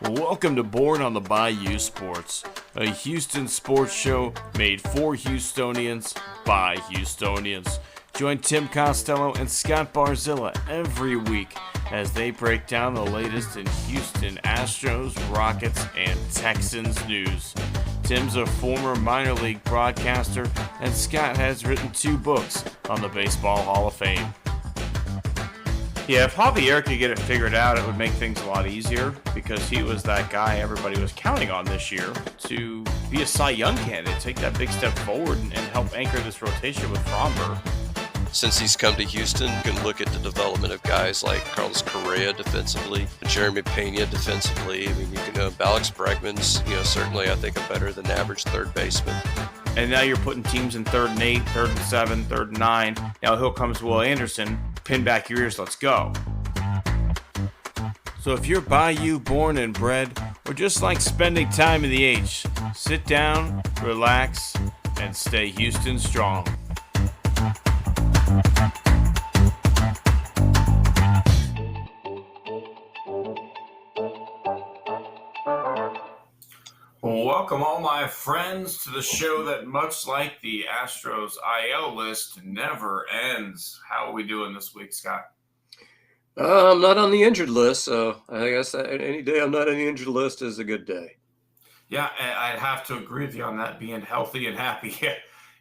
Welcome to Born on the Bayou Sports, a Houston sports show made for Houstonians by Houstonians. Join Tim Costello and Scott Barzilla every week as they break down the latest in Houston Astros, Rockets, and Texans news. Tim's a former minor league broadcaster, and Scott has written 2 books on the Baseball Hall of Fame. Yeah, if Javier could get it figured out, it would make things a lot easier because he was that guy everybody was counting on this year to be a Cy Young candidate, take that big step forward and help anchor this rotation with Fromber. Since he's come to Houston, you can look at the development of guys like Carlos Correa defensively, Jeremy Pena defensively. I mean, you can Alex Bregman's, certainly I think a better than average third baseman. And now you're putting teams in 3rd and 8, 3rd and 7, 3rd and 9. Now here comes Will Anderson. Pin back your ears, let's go. So if you're Bayou born and bred, or just like spending time in the H, sit down, relax, and stay Houston strong. Welcome all my friends to the show that, much like the Astros IL list, never ends. How are we doing this week, Scott? I'm not on the injured list, so I guess any day I'm not on the injured list is a good day. Yeah, I'd have to agree with you on that. Being healthy and happy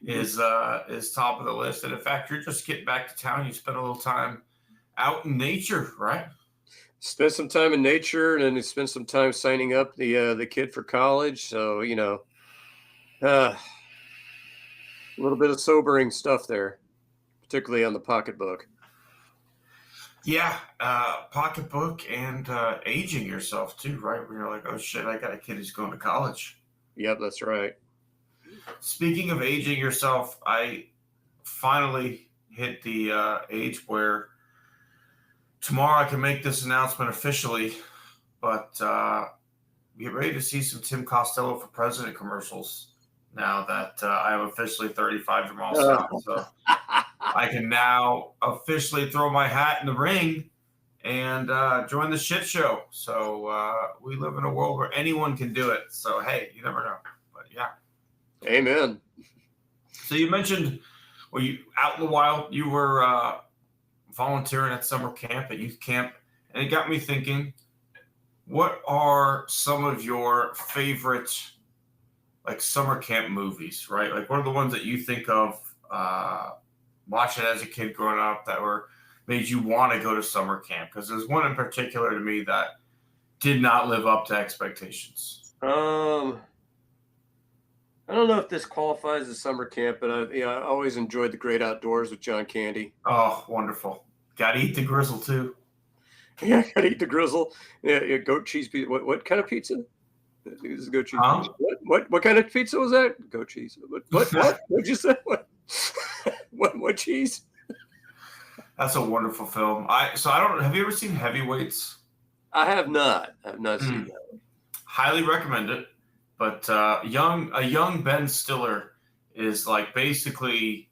is top of the list. And in fact, you're just getting back to town. You spent a little time out in nature, right? Spent some time in nature, and then spent some time signing up the kid for college. So a little bit of sobering stuff there, particularly on the pocketbook. Yeah, pocketbook and aging yourself too, right? Where you're like, oh shit, I got a kid who's going to college. Yep, that's right. Speaking of aging yourself, I finally hit the age where tomorrow I can make this announcement officially, but get ready to see some Tim Costello for President commercials now that I am officially 35 from all south. So I can now officially throw my hat in the ring and join the shit show. So we live in a world where anyone can do it. So, hey, you never know. But, yeah. Amen. So you mentioned, well, you out in the wild, you were volunteering at summer camp, at youth camp, and it got me thinking, what are some of your favorite summer camp movies, right? Like, what are the ones that you think of watching as a kid growing up that made you want to go to summer camp? Because there's one in particular to me that did not live up to expectations. I don't know if this qualifies as summer camp, but I always enjoyed The Great Outdoors with John Candy. Oh, wonderful. Got to eat the grizzle too. Yeah, got to eat the grizzle. Yeah, goat cheese pizza. What kind of pizza? This is goat cheese pizza. What kind of pizza was that? Goat cheese. What? What'd you say? What cheese? That's a wonderful film. Have you ever seen Heavyweights? I have not. I've not seen that one. Highly recommend it. But a young Ben Stiller is like basically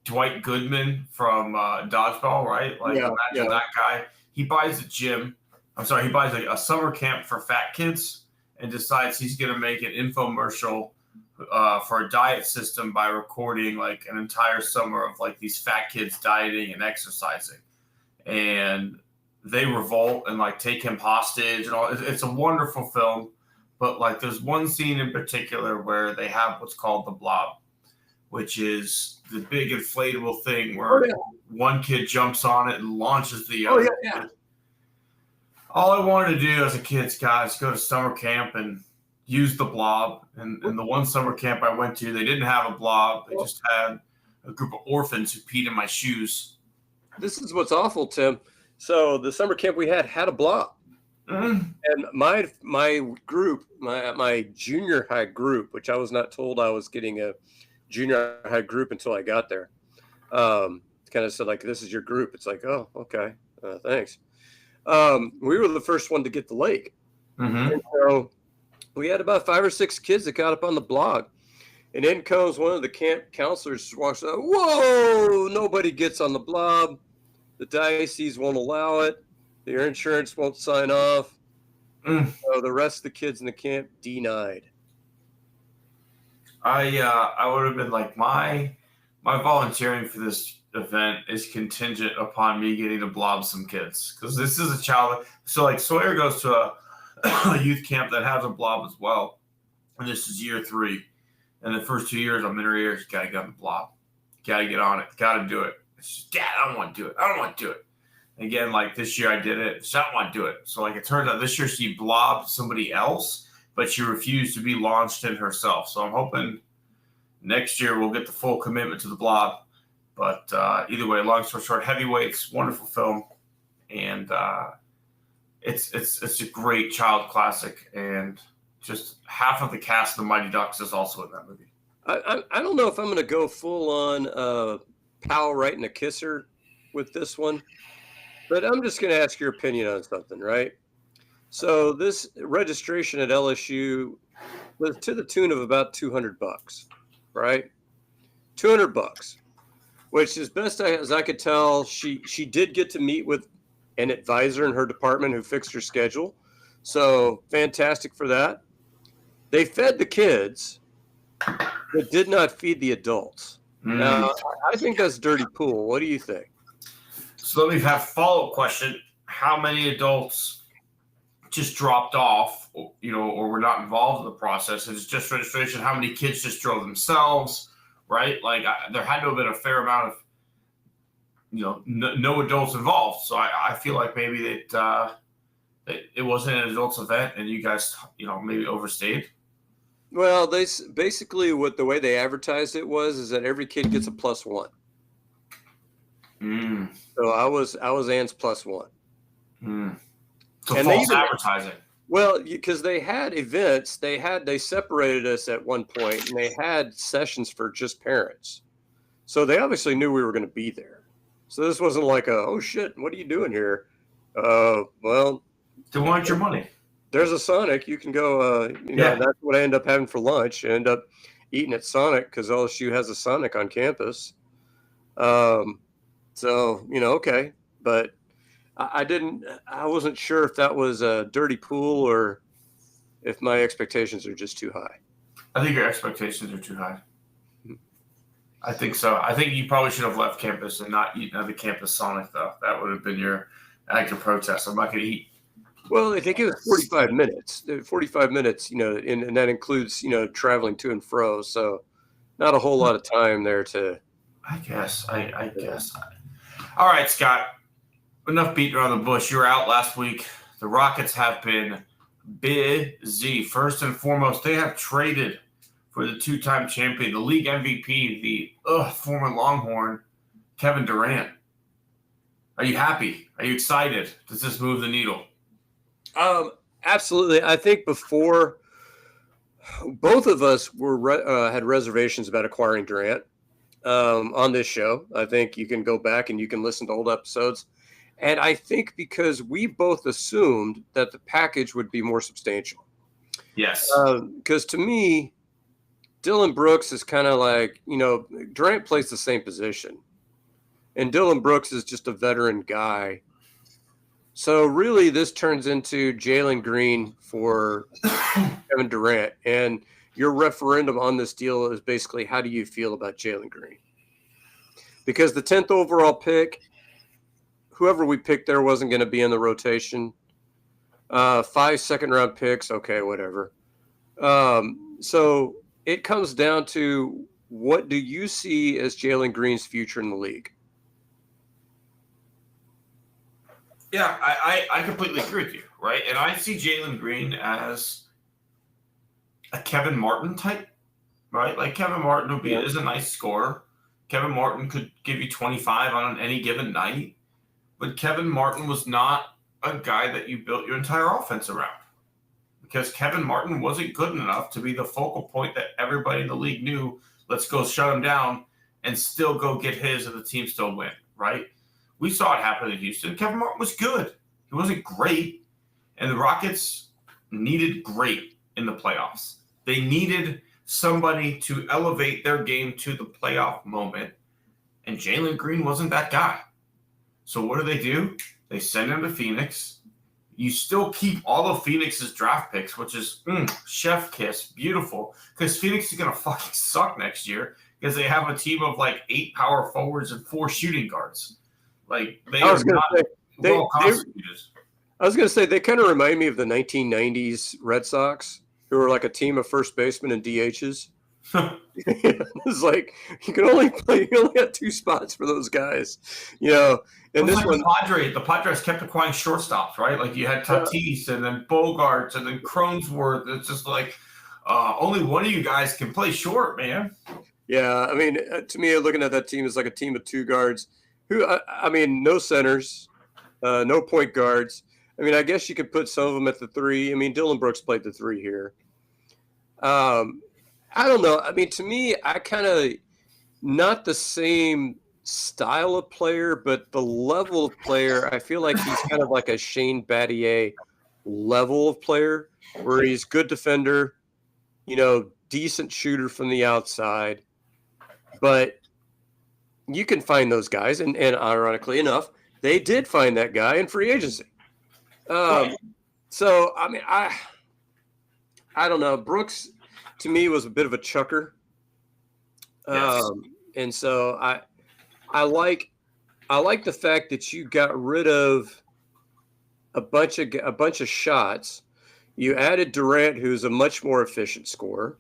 Dwight Goodman from Dodgeball, right? Imagine that guy. He buys a gym. He buys a summer camp for fat kids and decides he's going to make an infomercial for a diet system by recording like an entire summer of like these fat kids dieting and exercising. And they revolt and like take him hostage and all. It's a wonderful film. But like there's one scene in particular where they have what's called the blob, which is the big inflatable thing where one kid jumps on it and launches the other. Yeah. All I wanted to do as a kid, Scott, is go to summer camp and use the blob. And the one summer camp I went to, they didn't have a blob. They just had a group of orphans who peed in my shoes. This is what's awful, Tim. So the summer camp we had a blob. Mm-hmm. And my group, my junior high group, which I was not told I was getting a junior high group until I got there, kind of said like, this is your group. It's like, oh, okay, thanks. We were the first one to get the lake. Mm-hmm. And so we had about 5 or 6 kids that got up on the block. And in comes one of the camp counselors, walks out, whoa, nobody gets on the blob. The diocese won't allow it. Your insurance won't sign off. So the rest of the kids in the camp denied. I would have been like, my volunteering for this event is contingent upon me getting to blob some kids, because this is a child. So like Sawyer goes to a youth camp that has a blob as well, and this is year 3. And the first 2 years, I'm in her ears. Gotta get on the blob. Gotta get on it. Gotta do it. It's just, Dad, I don't want to do it. I don't want to do it. Again, like this year I did it. So I don't want to do it. So like it turns out this year she blobbed somebody else, but she refused to be launched in herself. So I'm hoping next year we'll get the full commitment to the blob. But either way, long story short, Heavyweights, wonderful film. And it's a great child classic. And just half of the cast of the Mighty Ducks is also in that movie. I don't know if I'm going to go full on pal writing a kisser with this one, but I'm just going to ask your opinion on something, right? So this registration at LSU was to the tune of about $200, right? $200, which is best as I could tell. She did get to meet with an advisor in her department who fixed her schedule. So fantastic for that. They fed the kids, but did not feed the adults. Now, I think that's dirty pool. What do you think? So let me have a follow-up question. How many adults just dropped off, or were not involved in the process? It's just registration. How many kids just drove themselves, right? Like there had to have been a fair amount of, no adults involved. So I feel like maybe that it wasn't an adults event and you guys, maybe overstayed. Well, they basically the way they advertised it is that every kid gets a +1. So I was Ann's +1. So and false advertising. Well, because they had events, they separated us at one point, and they had sessions for just parents. So they obviously knew we were going to be there. So this wasn't like oh shit, what are you doing here? Well, they want your money. There's a Sonic. You can go. That's what I end up having for lunch. I end up eating at Sonic because LSU has a Sonic on campus. So okay, but I wasn't sure if that was a dirty pool or if my expectations are just too high. I think your expectations are too high. I think so. I think you probably should have left campus and not eaten at the campus Sonic, though. That would have been your active protest. I'm not going to eat. Well, I think it was 45 minutes. 45 minutes, and that includes, traveling to and fro. So not a whole lot of time there to. I guess. I guess. All right, Scott. Enough beating around the bush. You were out last week. The Rockets have been busy. First and foremost, they have traded for the 2-time champion, the league MVP, the former Longhorn, Kevin Durant. Are you happy? Are you excited? Does this move the needle? Absolutely. I think before both of us had reservations about acquiring Durant on this show. I think you can go back and you can listen to old episodes. And I think because we both assumed that the package would be more substantial. Yes. Because to me, Dylan Brooks is kind of like, Durant plays the same position. And Dylan Brooks is just a veteran guy. So really this turns into Jalen Green for Kevin Durant. And your referendum on this deal is basically, how do you feel about Jalen Green? Because the 10th overall pick, whoever we picked there wasn't going to be in the rotation. 5 second-round picks, okay, whatever. So it comes down to, what do you see as Jalen Green's future in the league? Yeah, I completely agree with you, right? And I see Jalen Green as a Kevin Martin type, right? Like Kevin Martin is a nice scorer. Kevin Martin could give you 25 on any given night. But Kevin Martin was not a guy that you built your entire offense around, because Kevin Martin wasn't good enough to be the focal point that everybody in the league knew, let's go shut him down and still go get his and the team still win, right? We saw it happen in Houston. Kevin Martin was good. He wasn't great. And the Rockets needed great in the playoffs. They needed somebody to elevate their game to the playoff moment. And Jalen Green wasn't that guy. So what do? They send him to Phoenix. you still keep all of Phoenix's draft picks, which is chef kiss, beautiful. Because Phoenix is going to fucking suck next year because they have a team of like 8 power forwards and 4 shooting guards. Like they are not well constituted. I was going to say they kind of remind me of the 1990s Red Sox, who were like a team of first basemen and DHs. It's like you only have 2 spots for those guys, And this like one, the Padres kept acquiring shortstops, right? Like you had Tatis and then Bogarts and then Cronenworth. It's just like only one of you guys can play short, man. Yeah, I mean, to me, looking at that team is like a team of 2 guards. Who, I mean, no centers, no point guards. I mean, I guess you could put some of them at the 3. I mean, Dylan Brooks played the 3 here. I don't know. I mean, to me, I kind of not the same style of player, but the level of player, I feel like he's kind of like a Shane Battier level of player where he's good defender, decent shooter from the outside. But you can find those guys. And ironically enough, they did find that guy in free agency. So, I mean, I don't know. Brooks, to me, was a bit of a chucker. Yes. And so I like the fact that you got rid of a bunch of shots. You added Durant, who's a much more efficient scorer,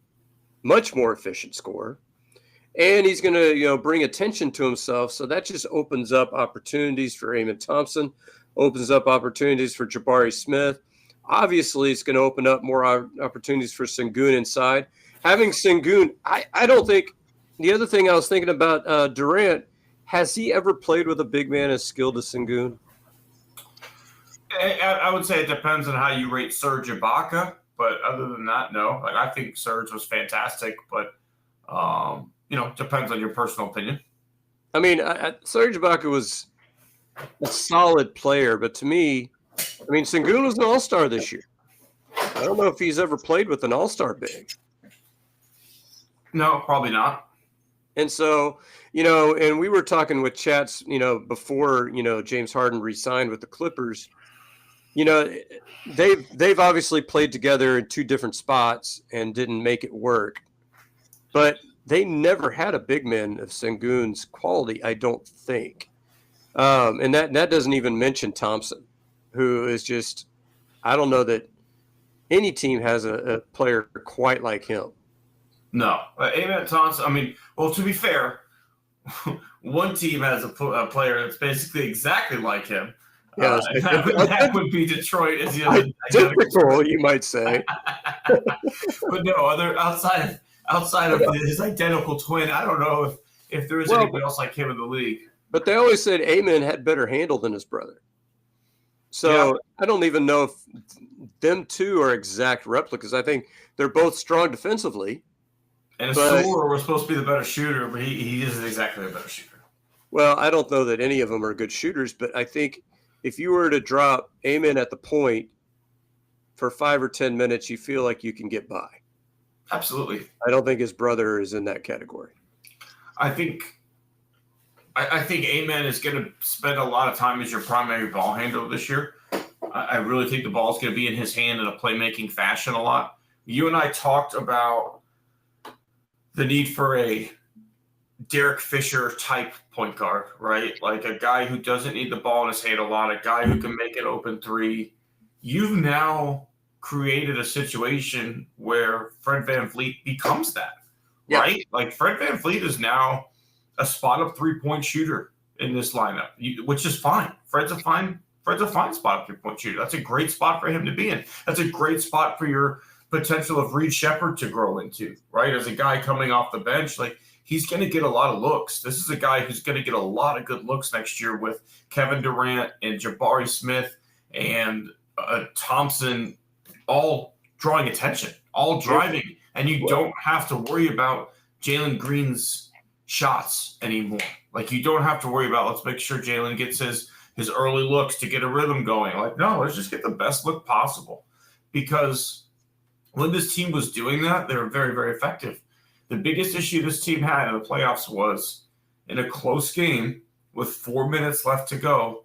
and he's going to bring attention to himself. So that just opens up opportunities for Amen Thompson, opens up opportunities for Jabari Smith. Obviously, it's going to open up more opportunities for Sengun inside. Having Sengun, I don't think – the other thing I was thinking about Durant, has he ever played with a big man as skilled as Sengun? I would say it depends on how you rate Serge Ibaka, but other than that, no. Like I think Serge was fantastic, but depends on your personal opinion. I mean, Serge Ibaka was a solid player, but to me, I mean, Sengun was an all-star this year. I don't know if he's ever played with an all-star big. No, probably not. And so, and we were talking with Chats, before, James Harden re-signed with the Clippers. They've obviously played together in 2 different spots and didn't make it work. But they never had a big man of Sengun's quality, I don't think. And that doesn't even mention Thompson, who is just, I don't know that any team has a player quite like him. No. Amen Thompson, I mean, well, to be fair, one team has a player that's basically exactly like him. Yeah, that would be Detroit. Is the other identical, you might say. But no, outside of his identical twin, I don't know if there is anybody else like him in the league. But they always said Amen had better handle than his brother. So I don't even know if them 2 are exact replicas. I think they're both strong defensively. And Asor was supposed to be the better shooter, but he isn't exactly a better shooter. Well, I don't know that any of them are good shooters, but I think if you were to drop Amen at the point for 5 or 10 minutes, you feel like you can get by. Absolutely. I don't think his brother is in that category. I think Amen is going to spend a lot of time as your primary ball handler this year. I really think the ball is going to be in his hand in a playmaking fashion a lot. You and I talked about the need for a Derek Fisher type point guard, right? Like a guy who doesn't need the ball in his hand a lot, a guy who can make an open 3. You've now created a situation where Fred VanVleet becomes that, right? Like Fred VanVleet is now a spot-up 3-point shooter in this lineup, which is fine. Fred's a fine spot-up 3-point shooter. That's a great spot for him to be in. That's a great spot for your potential of Reed Shepherd to grow into, right? As a guy coming off the bench, like he's going to get a lot of looks. This is a guy who's going to get a lot of good looks next year with Kevin Durant and Jabari Smith and Thompson all drawing attention, all driving. And you don't have to worry about Jalen Green's shots anymore. Like you don't have to worry about, let's make sure Jalen gets his early looks to get a rhythm going. Like, no, let's just get the best look possible. Because when this team was doing that, they were very, very effective. The biggest issue this team had in the playoffs was in a close game with 4 minutes left to go,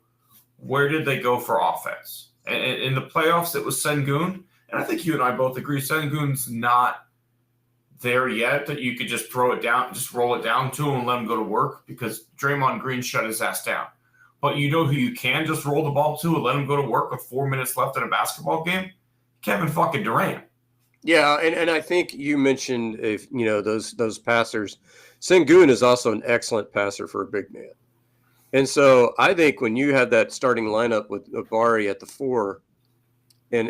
where did they go for offense? And in the playoffs, it was Sengun. And I think you and I both agree Sengun's not there yet that you could just throw it down, just roll it down to him and let him go to work because Draymond Green shut his ass down. But you know who you can just roll the ball to and let him go to work with 4 minutes left in a basketball game? Kevin fucking Durant. Yeah, and I think you mentioned those passers. Sengun is also an excellent passer for a big man. And so I think when you had that starting lineup with Abari at the 4 and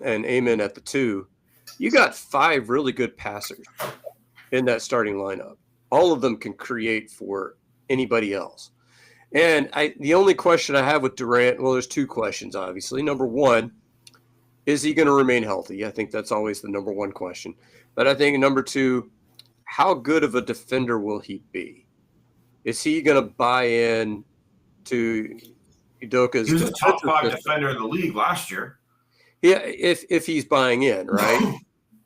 Amen at the 2, you got 5 really good passers in that starting lineup. All of them can create for anybody else. And the only question I have with Durant, well, there's 2 questions, obviously. Number one, is he going to remain healthy? I think that's always the number one question. But I think number 2, how good of a defender will he be? Is he going to buy in to Udoka's? He was a top 5 defender in the league last year. Yeah, if he's buying in, right?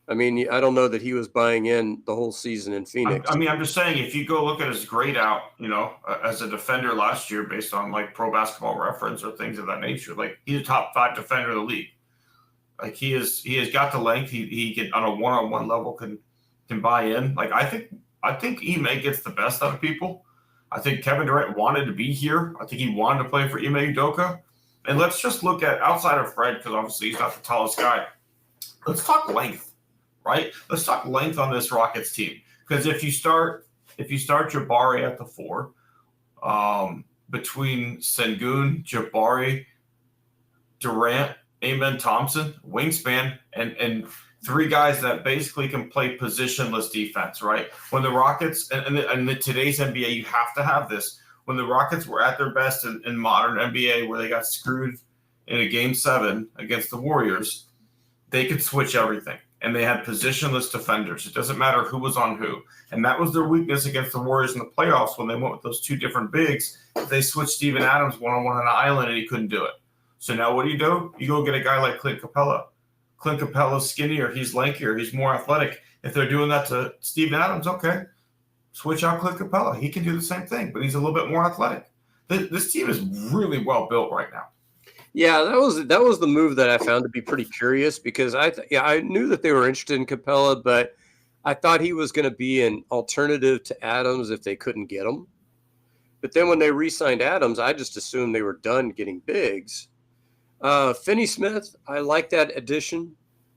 I mean, I don't know that he was buying in the whole season in Phoenix. I mean, I'm just saying, if you go look at his grade out, as a defender last year based on like Pro Basketball Reference or things of that nature, like he's a top 5 defender in the league. Like he has got the length. He can on a one-on-one level can buy in. Like I think Ime gets the best out of people. I think Kevin Durant wanted to be here. I think he wanted to play for Ime Udoka. And let's just look at outside of Fred, because obviously he's not the tallest guy. Let's talk length, right? Let's talk length on this Rockets team. Because if you start Jabari at the 4, between Sengun, Jabari, Durant, Amen Thompson, wingspan, and 3 guys that basically can play positionless defense, right? When the Rockets, and in today's NBA, you have to have this. When the Rockets were at their best in modern NBA, where they got screwed in a Game 7 against the Warriors, they could switch everything. And they had positionless defenders. It doesn't matter who was on who. And that was their weakness against the Warriors in the playoffs when they went with those 2 different bigs. They switched Steven Adams one-on-one on an island, and he couldn't do it. So now what do? You go get a guy like Clint Capella. Clint Capella's skinnier. He's lankier. He's more athletic. If they're doing that to Steven Adams, okay. Switch out Clint Capella. He can do the same thing, but he's a little bit more athletic. This team is really well built right now. Yeah, that was the move that I found to be pretty curious because I knew that they were interested in Capella, but I thought he was going to be an alternative to Adams if they couldn't get him. But then when they re-signed Adams, I just assumed they were done getting bigs. Finney-Smith, I like that addition.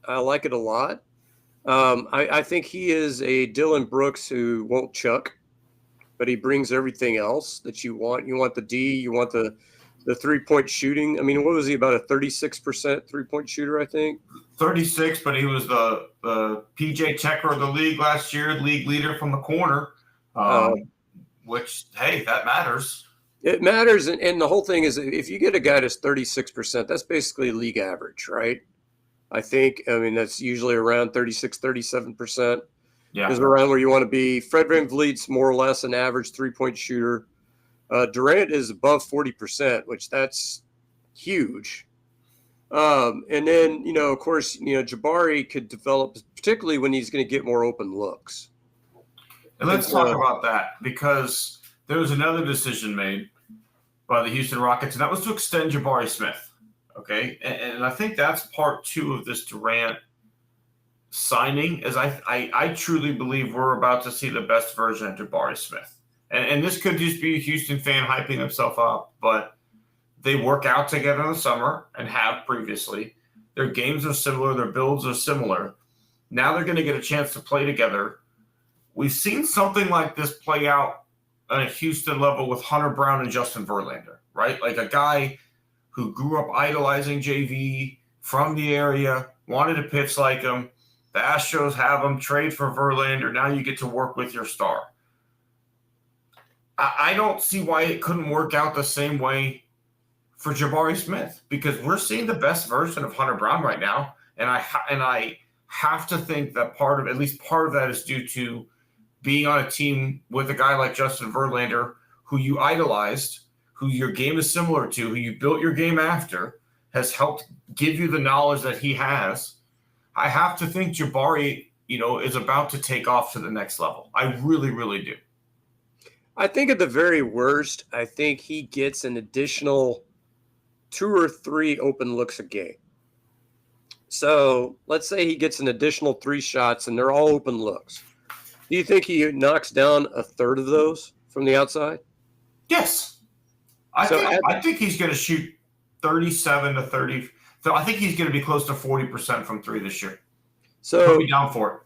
I like it a lot. I think he is a Dylan Brooks who won't chuck, but he brings everything else that you want. You want the D, you want the 3-point shooting. I mean, what was he, about a 36% 3-point shooter, I think? 36, but he was the PJ Checker of the league last year, league leader from the corner, which, hey, that matters. It matters, and the whole thing is if you get a guy that's 36%, that's basically league average, right? I mean, that's usually around 36, 37%. Yeah. Is around where you want to be. Fred VanVleet's more or less an average 3-point shooter. Durant is above 40%, which that's huge. And then, of course, Jabari could develop, particularly when he's going to get more open looks. And let's talk about that because there was another decision made by the Houston Rockets, and that was to extend Jabari Smith. Okay, and I think that's part 2 of this Durant signing. Is I truly believe we're about to see the best version of Jabari Smith, and this could just be a Houston fan hyping himself up, but they work out together in the summer and have previously. Their games are similar, their builds are similar. Now they're going to get a chance to play together. We've seen something like this play out on a Houston level with Hunter Brown and Justin Verlander, right? Like a guy who grew up idolizing JV from the area, wanted to pitch like him. The Astros have him, trade for Verlander. Now you get to work with your star. I don't see why it couldn't work out the same way for Jabari Smith because we're seeing the best version of Hunter Brown right now. And I have to think that at least part of that is due to being on a team with a guy like Justin Verlander who you idolized, who your game is similar to, who you built your game after, has helped give you the knowledge that he has. I have to think Jabari, is about to take off to the next level. I really, really do. I think at the very worst, I think he gets an additional 2 or 3 open looks a game. So let's say he gets an additional 3 shots and they're all open looks. Do you think he knocks down a third of those from the outside? Yes. I think he's going to shoot 37 to 30. So I think he's going to be close to 40% from 3 this year. So put me down for it.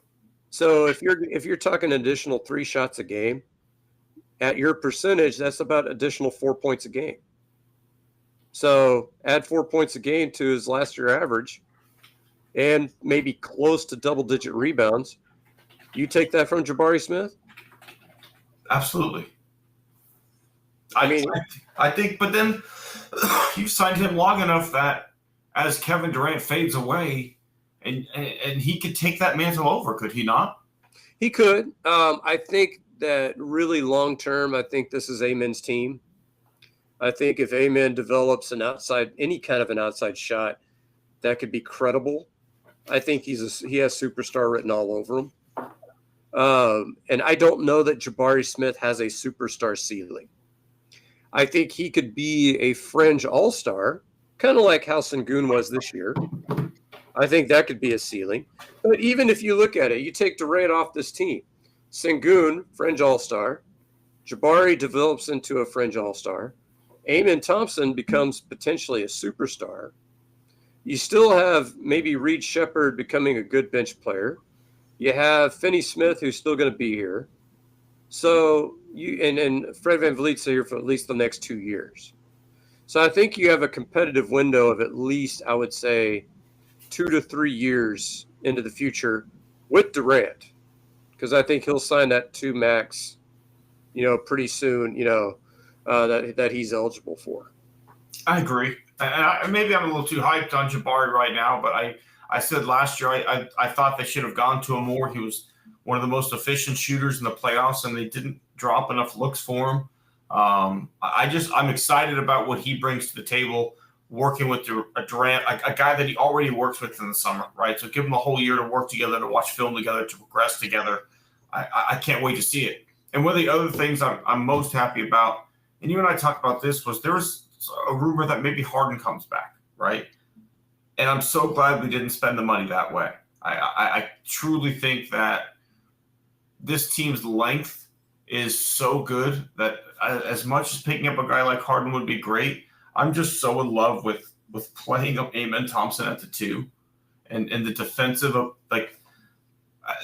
So if you're talking additional 3 shots a game, at your percentage, that's about additional 4 points a game. So add 4 points a game to his last year average and maybe close to double-digit rebounds. You take that from Jabari Smith? Absolutely. I think, but then you've signed him long enough that as Kevin Durant fades away, and he could take that mantle over, could he not? He could. I think that really long term, I think this is Amen's team. I think if Amen develops any kind of an outside shot, that could be credible. I think he has superstar written all over him. And I don't know that Jabari Smith has a superstar ceiling. I think he could be a fringe all-star, kind of like how Sengun was this year. I think that could be a ceiling. But even if you look at it, you take Durant off this team. Sengun, fringe all-star. Jabari develops into a fringe all-star. Amen Thompson becomes potentially a superstar. You still have maybe Reed Shepherd becoming a good bench player. You have Finney Smith, who's still going to be here. So and Fred VanVleet's here for at least the next 2 years. So I think you have a competitive window of at least, I would say, 2 to 3 years into the future with Durant, because I think he'll sign that 2 max, pretty soon, that he's eligible for. I agree. And maybe I'm a little too hyped on Jabari right now, but I said last year I thought they should have gone to him more. He was one of the most efficient shooters in the playoffs, and they didn't drop enough looks for him. I'm excited about what he brings to the table, working with Durant, a guy that he already works with in the summer, right? So give him a whole year to work together, to watch film together, to progress together. I can't wait to see it. And one of the other things I'm most happy about, and you and I talked about this, was there was a rumor that maybe Harden comes back, right? And I'm so glad we didn't spend the money that way. I truly think that this team's length is so good that as much as picking up a guy like Harden would be great, I'm just so in love with playing up Amen Thompson at the 2 and the defensive of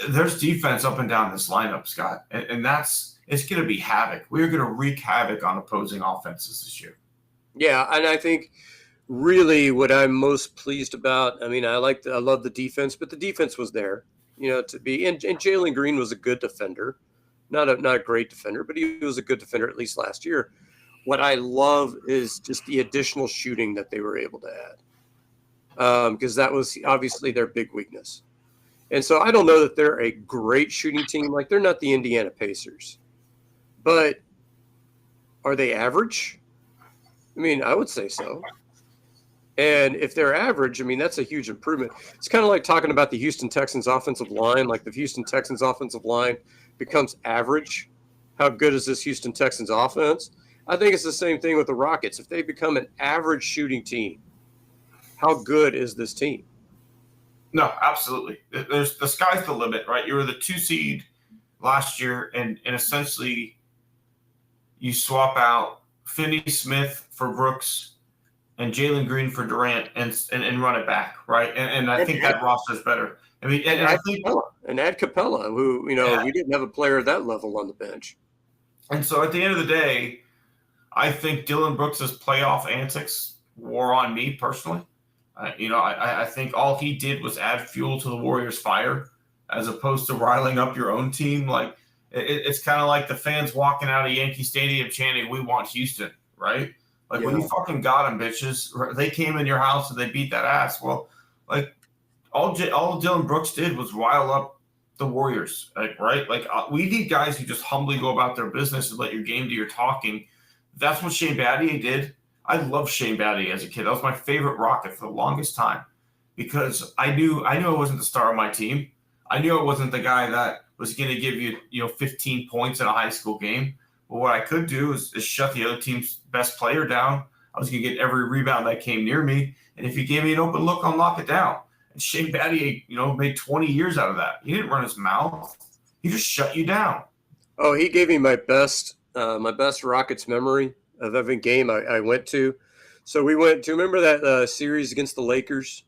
there's defense up and down this lineup, Scott. And it's going to be havoc. We're going to wreak havoc on opposing offenses this year. Yeah, and I think really what I'm most pleased about, I love the defense, but the defense was there, to be. And Jalen Green was a good defender, not a great defender, but he was a good defender at least last year. What I love is just the additional shooting that they were able to add, because that was obviously their big weakness. And so I don't know that they're a great shooting team. Like, they're not the Indiana Pacers, but are they average? I would say so. And if they're average, that's a huge improvement. It's kind of like talking about the Houston Texans offensive line. Like, the Houston Texans offensive line becomes average. How good is this Houston Texans offense? I think it's the same thing with the Rockets. If they become an average shooting team, how good is this team? No, absolutely. The sky's the limit, right? You were the 2 seed last year, and essentially you swap out Finney Smith for Brooks and Jalen Green for Durant and run it back, right? And I think that roster's better. And add Capella, who, we didn't have a player at that level on the bench. And so at the end of the day, I think Dylan Brooks's playoff antics wore on me personally. I think all he did was add fuel to the Warriors' fire, as opposed to riling up your own team. Like, it's kind of like the fans walking out of Yankee Stadium chanting, "We want Houston," right? Like, when you fucking got them, bitches, they came in your house and they beat that ass. Well, like, all Dylan Brooks did was rile up the Warriors, right? Like, we need guys who just humbly go about their business and let your game do your talking. That's what Shane Battier did. I loved Shane Battier as a kid. That was my favorite Rocket for the longest time, because I knew I wasn't the star of my team. I knew I wasn't the guy that was going to give you 15 points in a high school game. But what I could do is shut the other team's best player down. I was going to get every rebound that came near me. And if he gave me an open look, I'll knock it down. And Shane Battier, made 20 years out of that. He didn't run his mouth. He just shut you down. Oh, he gave me my best Rockets memory of every game I went to. So we went to, remember that series against the Lakers?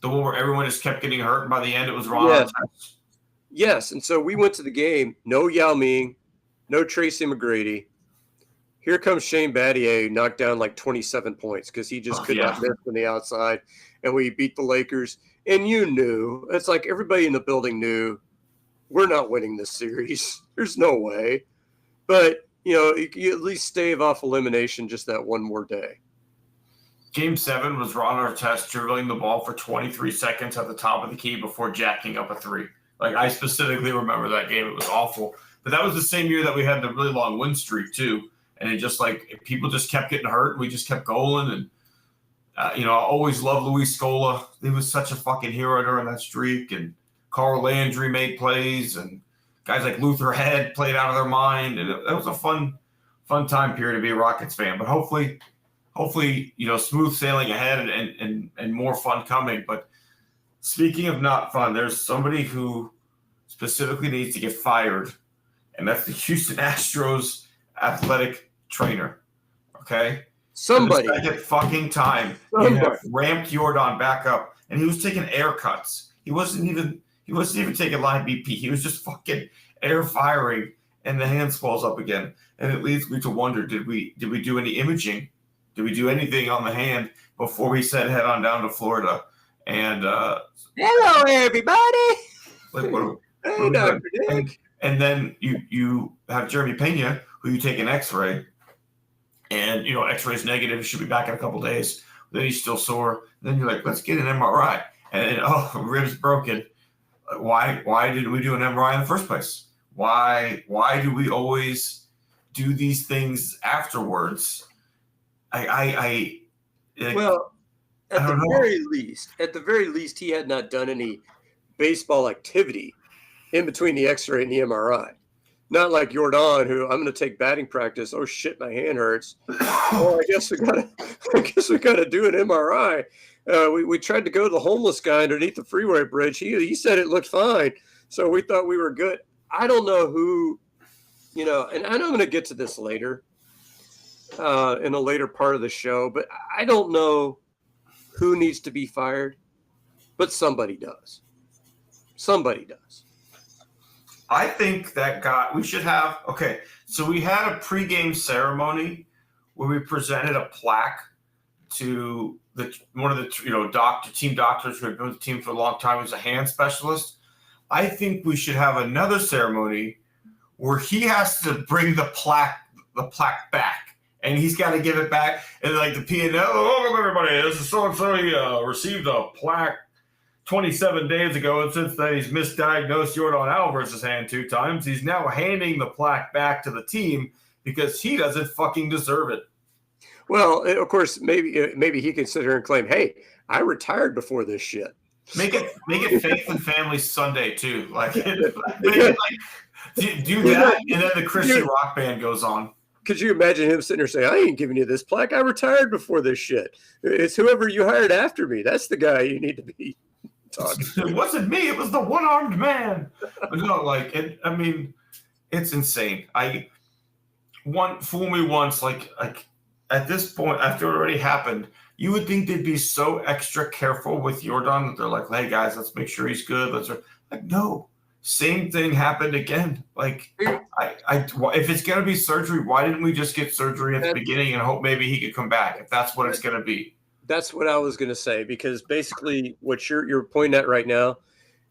The one where everyone just kept getting hurt, and by the end it was Ron. Yes, and so we went to the game. No Yao Ming, no Tracy McGrady. Here comes Shane Battier, knocked down like 27 points because he just could not miss on the outside, and we beat the Lakers. And you knew, it's like everybody in the building knew, we're not winning this series. There's no way. But, you at least stave off elimination just that one more day. Game 7 was Ron Artest dribbling the ball for 23 seconds at the top of the key before jacking up a three. Like, I specifically remember that game. It was awful. But that was the same year that we had the really long win streak, too. And it just, people just kept getting hurt. And we just kept going. And, I always loved Luis Scola. He was such a fucking hero during that streak. And Carl Landry made plays. And guys like Luther Head played out of their mind. And it was a fun time period to be a Rockets fan. But hopefully, smooth sailing ahead and more fun coming. But speaking of not fun, there's somebody who specifically needs to get fired, and that's the Houston Astros athletic trainer. Okay? Somebody. For the second fucking time, you have ramped Jordan back up, and he was taking air cuts. He wasn't even taking line BP. He was just fucking air firing, and the hand swells up again. And it leads me to wonder, did we do any imaging? Did we do anything on the hand before we said head on down to Florida? And hello, everybody. Hey, Dr. Dick. And then you have Jeremy Pena, who you take an X-ray, and X-ray's negative. Should be back in a couple days. Then he's still sore. Then you're like, let's get an MRI. And ribs broken. Why did we do an MRI in the first place? Why do we always do these things afterwards? At the very least, he had not done any baseball activity in between the X-ray and the MRI. Not like Jordan, who I'm going to take batting practice. Oh shit, my hand hurts. I guess we gotta do an MRI. We tried to go to the homeless guy underneath the freeway bridge. He said it looked fine, so we thought we were good. I don't know who, and I'm going to get to this later. In a later part of the show, but I don't know who needs to be fired, but somebody does. Somebody does. I think that we should have, so we had a pregame ceremony where we presented a plaque to one of the team doctors who had been with the team for a long time, who's a hand specialist. I think we should have another ceremony where he has to bring the plaque back. And he's got to give it back. And the P&L, welcome everybody. This is so-and-so. He received a plaque 27 days ago. And since then, he's misdiagnosed Jordan Alvarez's hand 2 times. He's now handing the plaque back to the team because he doesn't fucking deserve it. Well, of course, maybe he can sit here and claim, hey, I retired before this shit. Make it Faith and Family Sunday, too. Do that, and then the Christian rock band goes on. Could you imagine him sitting there saying, I ain't giving you this plaque. I retired before this shit. It's whoever you hired after me. That's the guy you need to be talking to. It wasn't me. It was the one-armed man. But no, it's insane. Fool me once, at this point, after it already happened, you would think they'd be so extra careful with Jordan that they're like, hey, guys, let's make sure he's good. No. Same thing happened again. If it's going to be surgery, why didn't we just get surgery at the beginning and hope maybe he could come back if that's what it's going to be? That's what I was going to say, because basically what you're pointing at right now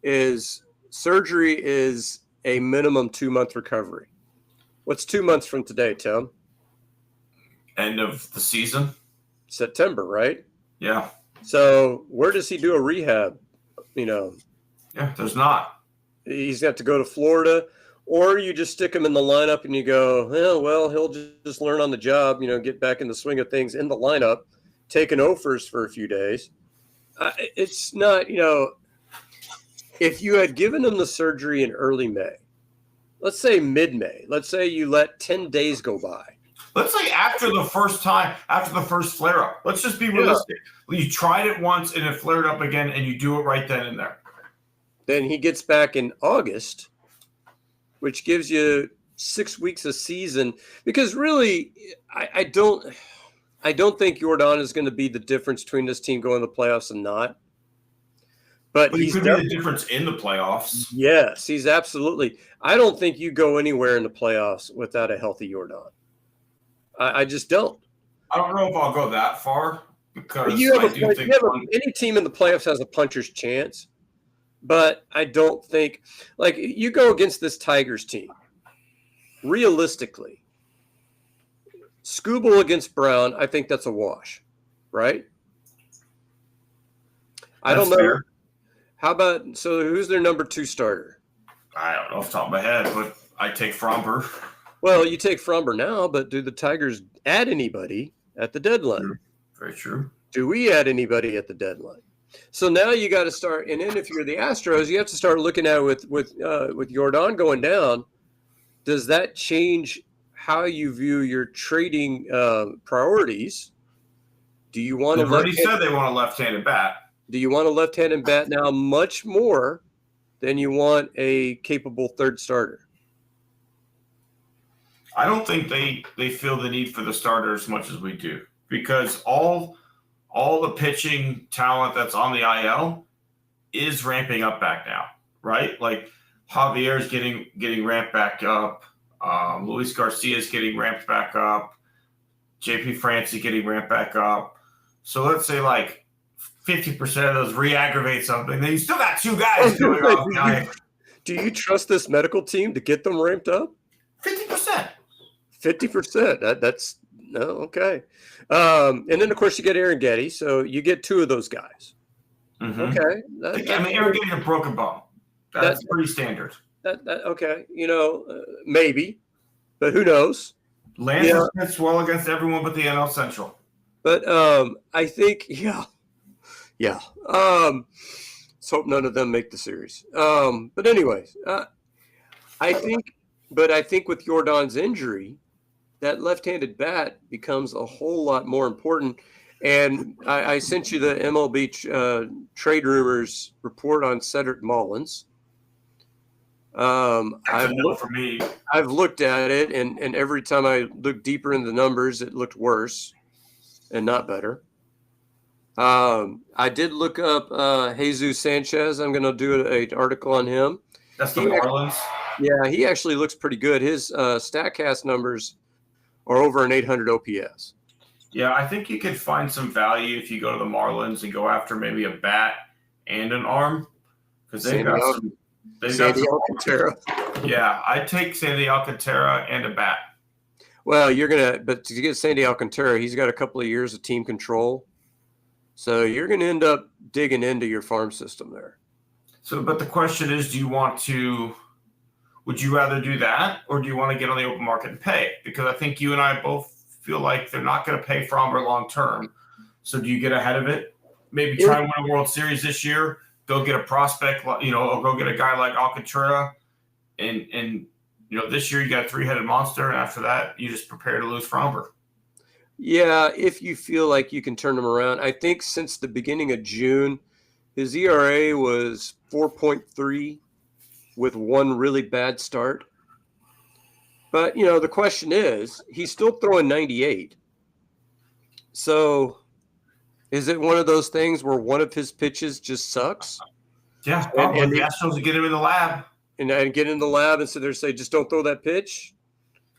is surgery is a minimum 2-month recovery. What's 2 months from today, Tim? End of the season. September, right? Yeah. So where does he do a rehab? Yeah, there's not. He's got to go to Florida, or you just stick him in the lineup and you go, well, he'll just learn on the job, get back in the swing of things in the lineup, taking offers for a few days. It's not, if you had given him the surgery in early May, let's say mid-May, let's say you let 10 days go by. Let's say after the first flare up. Let's just be realistic. You tried it once and it flared up again, and you do it right then and there. Then he gets back in August, which gives you 6 weeks of season. Because really, I don't think Jordan is going to be the difference between this team going to the playoffs and not. But he could be the difference in the playoffs. Yes, he's absolutely. I don't think you go anywhere in the playoffs without a healthy Jordan. I just don't. I don't know if I'll go that far because any team in the playoffs has a puncher's chance. But I don't think, like, you go against this Tigers team, realistically, Skubal against Brown, I think that's a wash, right? I don't know. Fair. How about, so who's their number 2 starter? I don't know off the top of my head, but I take Fromber. Well, you take Fromber now, but do the Tigers add anybody at the deadline? Very true. Do we add anybody at the deadline? So now you got to start, and then if you're the Astros, you have to start looking at it with Jordan going down. Does that change how you view your trading priorities? Do you want They've already said they want a left-handed bat. Do you want a left-handed bat now much more than you want a capable third starter? I don't think they feel the need for the starter as much as we do because all the pitching talent that's on the IL is ramping up back now, right? Like Javier's getting ramped back up. Luis Garcia's getting ramped back up. JP Francie getting ramped back up. So let's say like 50% of those re-aggravate something. Then you still got 2 guys going off. Do you trust this medical team to get them ramped up? 50%. 50%. That's no, okay. And then of course you get Aaron Getty, so you get 2 of those guys. Mm-hmm. Okay. Aaron Getty's a broken bone. That's pretty standard. Okay. Maybe, but who knows? Lance pitched well against everyone but the NL Central. But I think, yeah. Let's hope none of them make the series. But anyways, I think with Jordan's injury, that left-handed bat becomes a whole lot more important. And I sent you the MLB trade rumors report on Cedric Mullins. I've looked at it, and every time I looked deeper into the numbers, it looked worse and not better. I did look up Jesus Sanchez. I'm going to do an article on him. That's the Marlins. Yeah, he actually looks pretty good. His StatCast numbers are over an 800 OPS. Yeah, I think you could find some value if you go to the Marlins and go after maybe a bat and an arm because they've got some. Sandy Alcantara. Yeah, I'd take Sandy Alcantara and a bat. Well, but to get Sandy Alcantara, he's got a couple of years of team control. So you're going to end up digging into your farm system there. So, but the question is, would you rather do that or do you want to get on the open market and pay? Because I think you and I both feel like they're not going to pay Fromber long term. So do you get ahead of it? Maybe try and win a World Series this year. Go get a prospect, or go get a guy like Alcantara. And this year you got a 3-headed monster. And after that, you just prepare to lose Fromber. Yeah, if you feel like you can turn them around. I think since the beginning of June, his ERA was 4.3 with one really bad start. But, the question is, he's still throwing 98. So is it one of those things where one of his pitches just sucks? Yeah, and the Astros will get him in the lab. And get in the lab and sit there and say, just don't throw that pitch?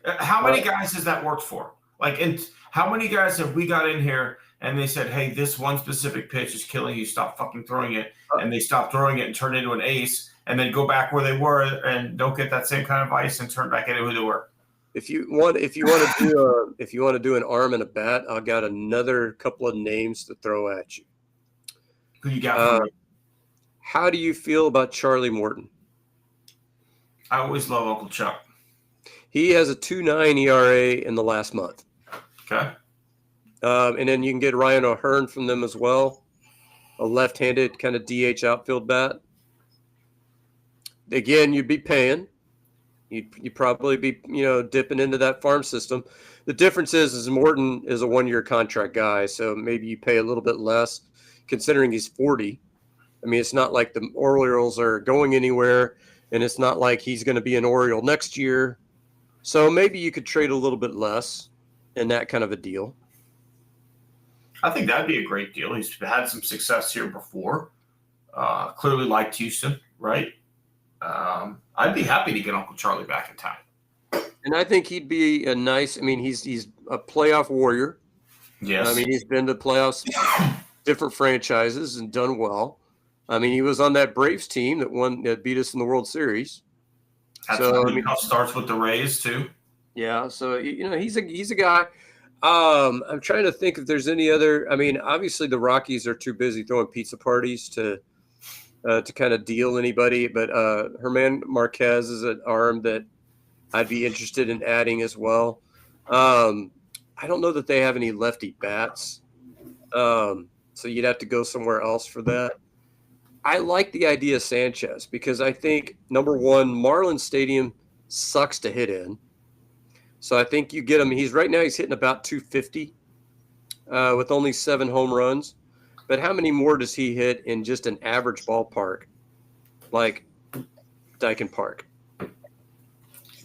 How many guys has that worked for? And how many guys have we got in here and they said, hey, this one specific pitch is killing you, stop fucking throwing it. And they stop throwing it and turn it into an ace and then go back where they were and don't get that same kind of ice and turn back into who they were. If you want to do an arm and a bat, I've got another couple of names to throw at you. Who you got? How do you feel about Charlie Morton? I always love Uncle Chuck. He has a 2.9 ERA in the last month. Okay. And then you can get Ryan O'Hearn from them as well, a left-handed kind of DH outfield bat. Again, you'd be paying. You'd probably be, dipping into that farm system. The difference is Morton is a 1-year contract guy, so maybe you pay a little bit less considering he's 40. I mean, it's not like the Orioles are going anywhere, and it's not like he's going to be an Oriole next year. So maybe you could trade a little bit less in that kind of a deal. I think that'd be a great deal. He's had some success here before. Clearly liked Houston, right? I'd be happy to get Uncle Charlie back in town. And I think he'd be a nice. I mean, he's a playoff warrior. Yes. I mean, he's been to playoffs, different franchises, and done well. I mean, he was on that Braves team that beat us in the World Series. Absolutely. So starts with the Rays too. Yeah. So he's a guy. I'm trying to think if there's any other. I mean, obviously the Rockies are too busy throwing pizza parties to kind of deal anybody. But Herman Marquez is an arm that I'd be interested in adding as well. I don't know that they have any lefty bats, so you'd have to go somewhere else for that. I like the idea of Sanchez because I think, number one, Marlins Stadium sucks to hit in. So I think you get him. He's hitting about 250 with only 7 home runs. But how many more does he hit in just an average ballpark like Dyken Park?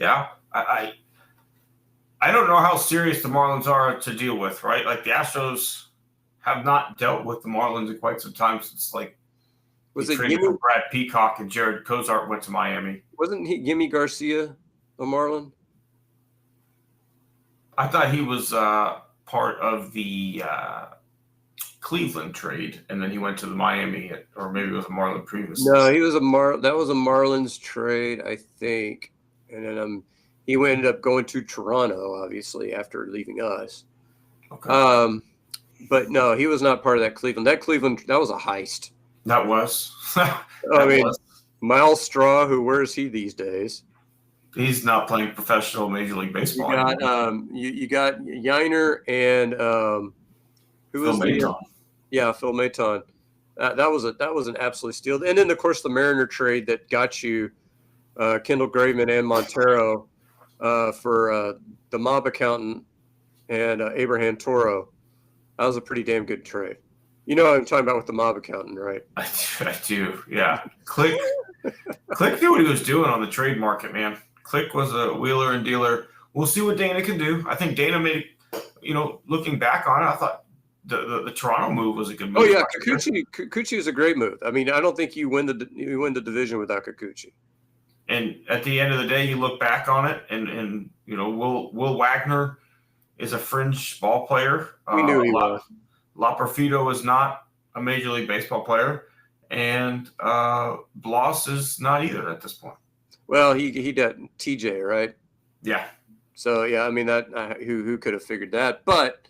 Yeah, I don't know how serious the Marlins are to deal with, right? Like the Astros have not dealt with the Marlins in quite some time since was it Brad Peacock and Jared Cozart went to Miami. Wasn't he Yimi Garcia a Marlin? I thought he was part of the Cleveland trade, and then he went to the Miami, or maybe it was a Marlin previously. No, he was that was a Marlins trade, I think. And then he ended up going to Toronto, obviously, after leaving us. Okay. But no, he was not part of that Cleveland. That was a heist. That was. Miles Straw, where is he these days? He's not playing professional Major League Baseball. You got Yiner and who was Maton. Phil Maton. That was an absolute steal. And then of course the Mariner trade that got you Kendall Graveman and Montero for the Mob Accountant and Abraham Toro. That was a pretty damn good trade. You know what I'm talking about with the Mob Accountant, right? I do, yeah. Click knew what he was doing on the trade market, man. Click was a wheeler and dealer. We'll see what Dana can do. I think Dana made, looking back on it, I thought the Toronto move was a good move. Oh yeah, Kikuchi is a great move. I mean, I don't think you win the division without Kikuchi. And at the end of the day, you look back on it, and Will Wagner is a fringe ball player. We knew he was. La Perfido is not a Major League Baseball player, and Bloss is not either at this point. Well, he did TJ, right? Yeah. So yeah, I mean that who could have figured that, but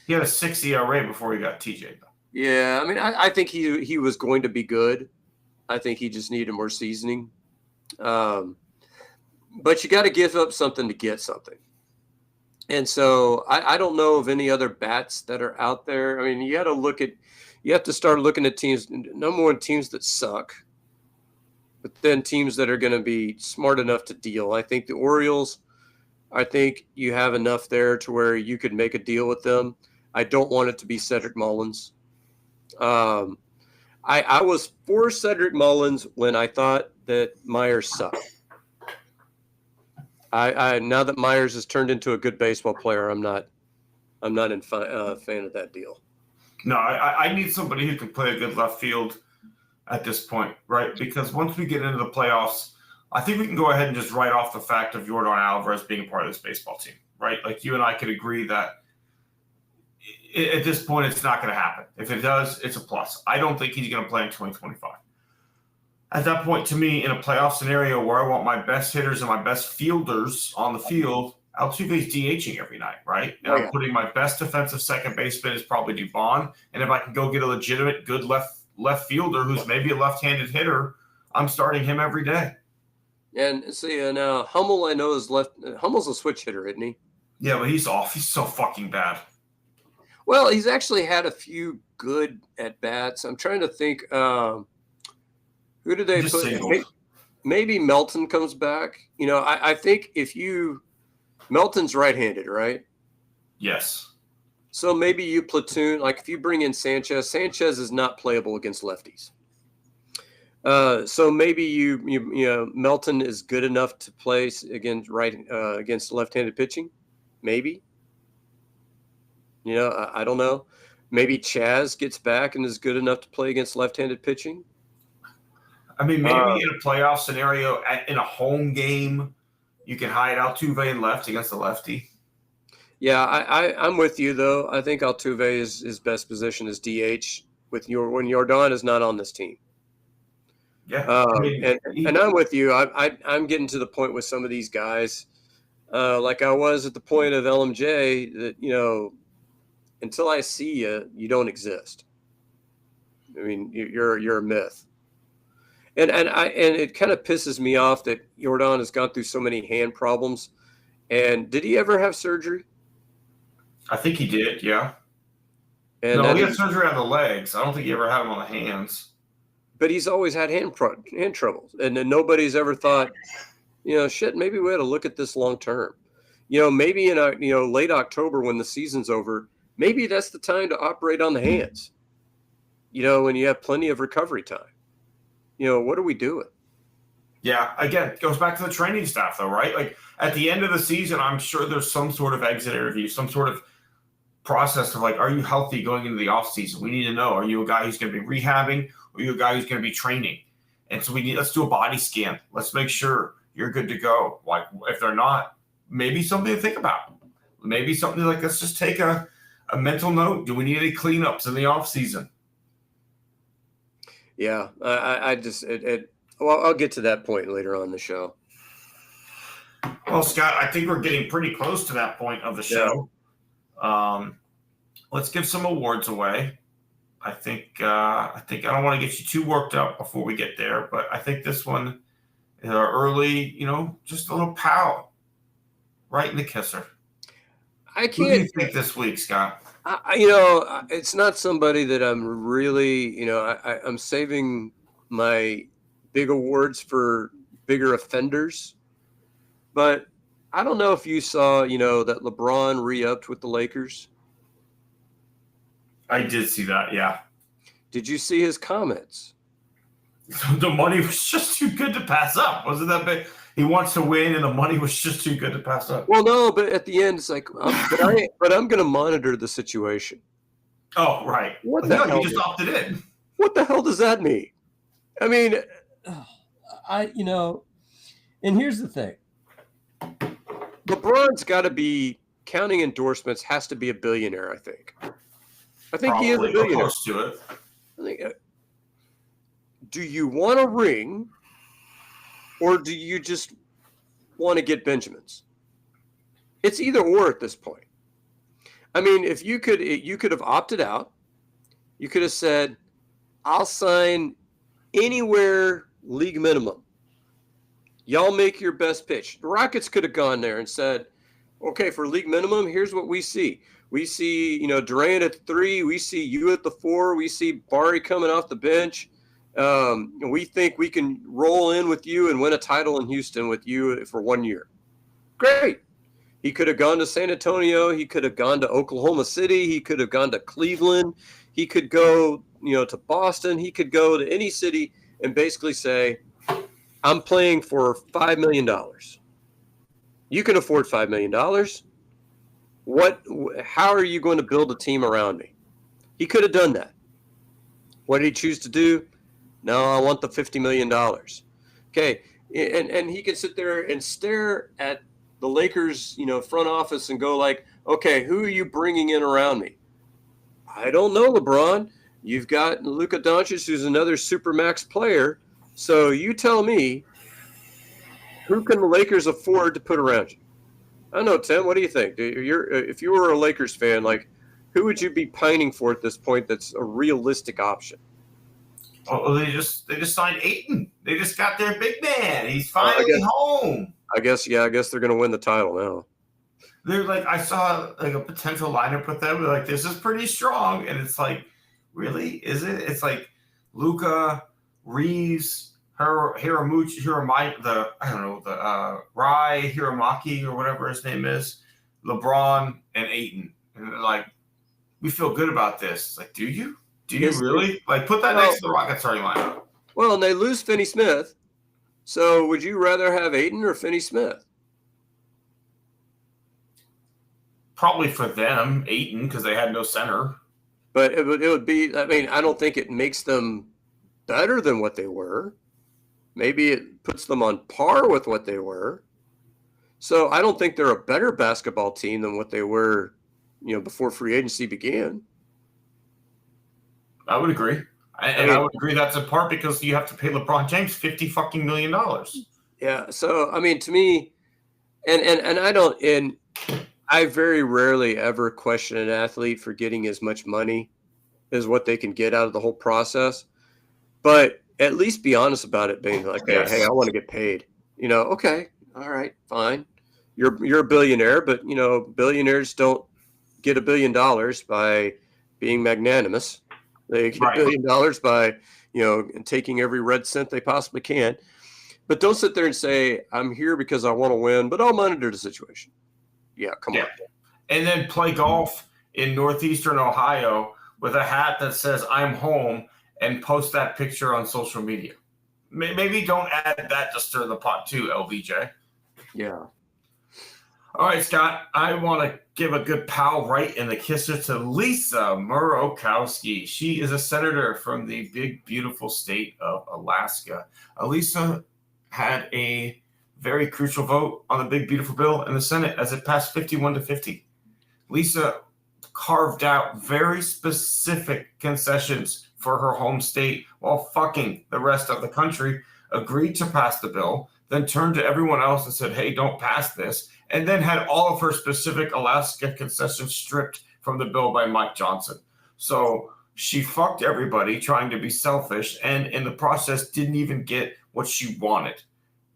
he had a 6 ERA before he got TJ though. Yeah, I mean I think he was going to be good. I think he just needed more seasoning. But you got to give up something to get something. And so I don't know of any other bats that are out there. I mean, you have to start looking at teams, number one, teams that suck, but then teams that are going to be smart enough to deal. I think the Orioles, I think you have enough there to where you could make a deal with them. I don't want it to be Cedric Mullins. I was for Cedric Mullins when I thought that Myers sucked. Now that Myers has turned into a good baseball player, I'm not a fan of that deal. No, I need somebody who can play a good left field at this point, right? Because once we get into the playoffs, I think we can go ahead and just write off the fact of Yordan Alvarez being a part of this baseball team, right? Like you and I could agree that at this point it's not going to happen. If it does, it's a plus. I don't think he's going to play in 2025. At that point, to me, in a playoff scenario where I want my best hitters and my best fielders on the field, Altuve's DHing every night, right? And I'm putting my best defensive second baseman is probably Dubon. And if I can go get a legitimate good left fielder who's maybe a left-handed hitter, I'm starting him every day. And see, now Hummel, I know is left. Hummel's a switch hitter, isn't he? Yeah, but he's off. He's so fucking bad. Well, he's actually had a few good at bats. I'm trying to think. Who did they put? maybe Melton comes back. You know, I think Melton's right-handed, right? Yes. So maybe you platoon, like if you bring in Sanchez is not playable against lefties. So maybe you know Melton is good enough to play against left-handed pitching, maybe. You know, I don't know. Maybe Chaz gets back and is good enough to play against left-handed pitching. I mean, maybe in a playoff scenario, in a home game, you can hide Altuve in left against the lefty. Yeah, I'm with you though. I think Altuve is his best position is DH when Yordan is not on this team. Yeah, and I'm with you. I'm getting to the point with some of these guys, like I was at the point of LMJ, that you know, until I see you, you don't exist. I mean, you're a myth. And it kind of pisses me off that Yordan has gone through so many hand problems. And did he ever have surgery? I think he did, yeah. And no, he had surgery on the legs. I don't think he ever had them on the hands. But he's always had hand troubles. And then nobody's ever thought, you know, shit, maybe we ought to look at this long term. You know, maybe in late October when the season's over, maybe that's the time to operate on the hands. You know, when you have plenty of recovery time. You know, what are we doing? Yeah, again, it goes back to the training staff, though, right? Like at the end of the season, I'm sure there's some sort of exit interview, some sort of process of like, are you healthy going into the offseason? We need to know, are you a guy who's going to be rehabbing or are you a guy who's going to be training? And so let's do a body scan. Let's make sure you're good to go. Like if they're not, maybe something to think about. Maybe something like, let's just take a mental note. Do we need any cleanups in the offseason? Yeah, well, I'll get to that point later on in the show. Well, Scott, I think we're getting pretty close to that point of the show. Yeah. Let's give some awards away. I think I don't want to get you too worked up before we get there, but I think this one is our early, just a little pow right in the kisser. I can't. Who do you think this week, Scott? It's not somebody that I'm really, I'm saving my big awards for bigger offenders. But I don't know if you saw, that LeBron re-upped with the Lakers. I did see that, yeah. Did you see his comments? The money was just too good to pass up. Wasn't that big? He wants to win, and the money was just too good to pass up. Well, no, but at the end, it's like, but I'm going to monitor the situation. Oh, right. What the hell? You just opted in. What the hell does that mean? I mean, and here's the thing. LeBron's got to be counting endorsements, has to be a billionaire, I think. I think Probably, he is a billionaire. Close to it. I think, do you want a ring, or do you just want to get Benjamins? It's either or at this point. I mean, if you could have opted out. You could have said, I'll sign anywhere league minimum. Y'all make your best pitch. The Rockets could have gone there and said, okay, for league minimum, here's what we see. We see, Durant at 3. We see you at the 4. We see Barry coming off the bench. We think we can roll in with you and win a title in Houston with you for 1 year. Great. He could have gone to San Antonio. He could have gone to Oklahoma City. He could have gone to Cleveland. He could go, to Boston. He could go to any city and basically say, I'm playing for $5 million. You can afford $5 million. How are you going to build a team around me? He could have done that. What did he choose to do? No, I want the $50 million. Okay. And he can sit there and stare at the Lakers, front office and go like, okay, who are you bringing in around me? I don't know, LeBron. You've got Luka Doncic, who's another supermax player. So you tell me, who can the Lakers afford to put around you? I don't know, Tim. What do you think? If you were a Lakers fan, like, who would you be pining for at this point that's a realistic option? Oh, they just signed Ayton. They just got their big man. He's finally home. I guess they're going to win the title now. They're like, I saw like a potential lineup with them. They're like, this is pretty strong. And it's like, really? Is it? It's like Luka, Reeves, Rai Hiramaki or whatever his name is, LeBron and Ayton, and they're like, we feel good about this. It's like, do you? Do you really? Like, put that next to the Rockets starting lineup. Well, and they lose Finney Smith. So would you rather have Ayton or Finney Smith? Probably for them, Ayton, because they had no center. But it would be, I mean, I don't think it makes them better than what they were. Maybe it puts them on par with what they were. So I don't think they're a better basketball team than what they were, before free agency began. I would agree. I would agree that's in part because you have to pay LeBron James $50 million. Yeah. So, I mean, to me, and I very rarely ever question an athlete for getting as much money as what they can get out of the whole process. But at least be honest about it, being like, hey, I want to get paid. Okay, all right, fine. You're a billionaire, but billionaires don't get $1 billion by being magnanimous. They get $1 billion by taking every red cent they possibly can. But don't sit there and say, I'm here because I want to win, but I'll monitor the situation. Yeah, come on. And then play golf in northeastern Ohio with a hat that says I'm home and post that picture on social media. Maybe don't add that to stir the pot too, LVJ. Yeah. All right, Scott, I want to give a good pal right in the kisser to Lisa Murkowski. She is a senator from the big, beautiful state of Alaska. Lisa had a very crucial vote on the big, beautiful bill in the Senate as it passed 51-50. Lisa carved out very specific concessions for her home state while fucking the rest of the country, agreed to pass the bill, then turned to everyone else and said, hey, don't pass this, and then had all of her specific Alaska concessions stripped from the bill by Mike Johnson. So she fucked everybody trying to be selfish, and in the process didn't even get what she wanted.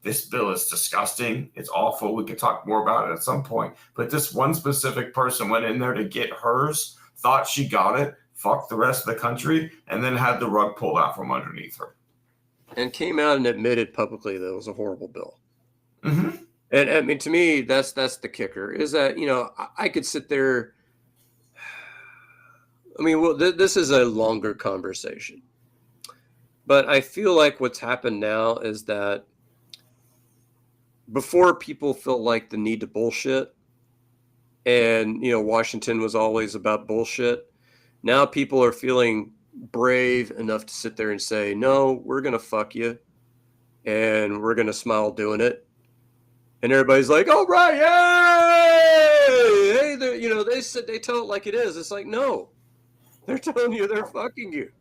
This bill is disgusting. It's awful. We could talk more about it at some point. But this one specific person went in there to get hers, thought she got it, fucked the rest of the country, and then had the rug pulled out from underneath her. And came out and admitted publicly that it was a horrible bill. Mm-hmm. And I mean, to me, that's the kicker, is that, I could sit there. I mean, well, this is a longer conversation. But I feel like what's happened now is that before, people felt like the need to bullshit, and Washington was always about bullshit. Now people are feeling brave enough to sit there and say, no, we're gonna fuck you, and we're gonna smile doing it. And everybody's like, all right, yay! Hey, they said, they tell it like it is. It's like, no, they're telling you they're fucking you.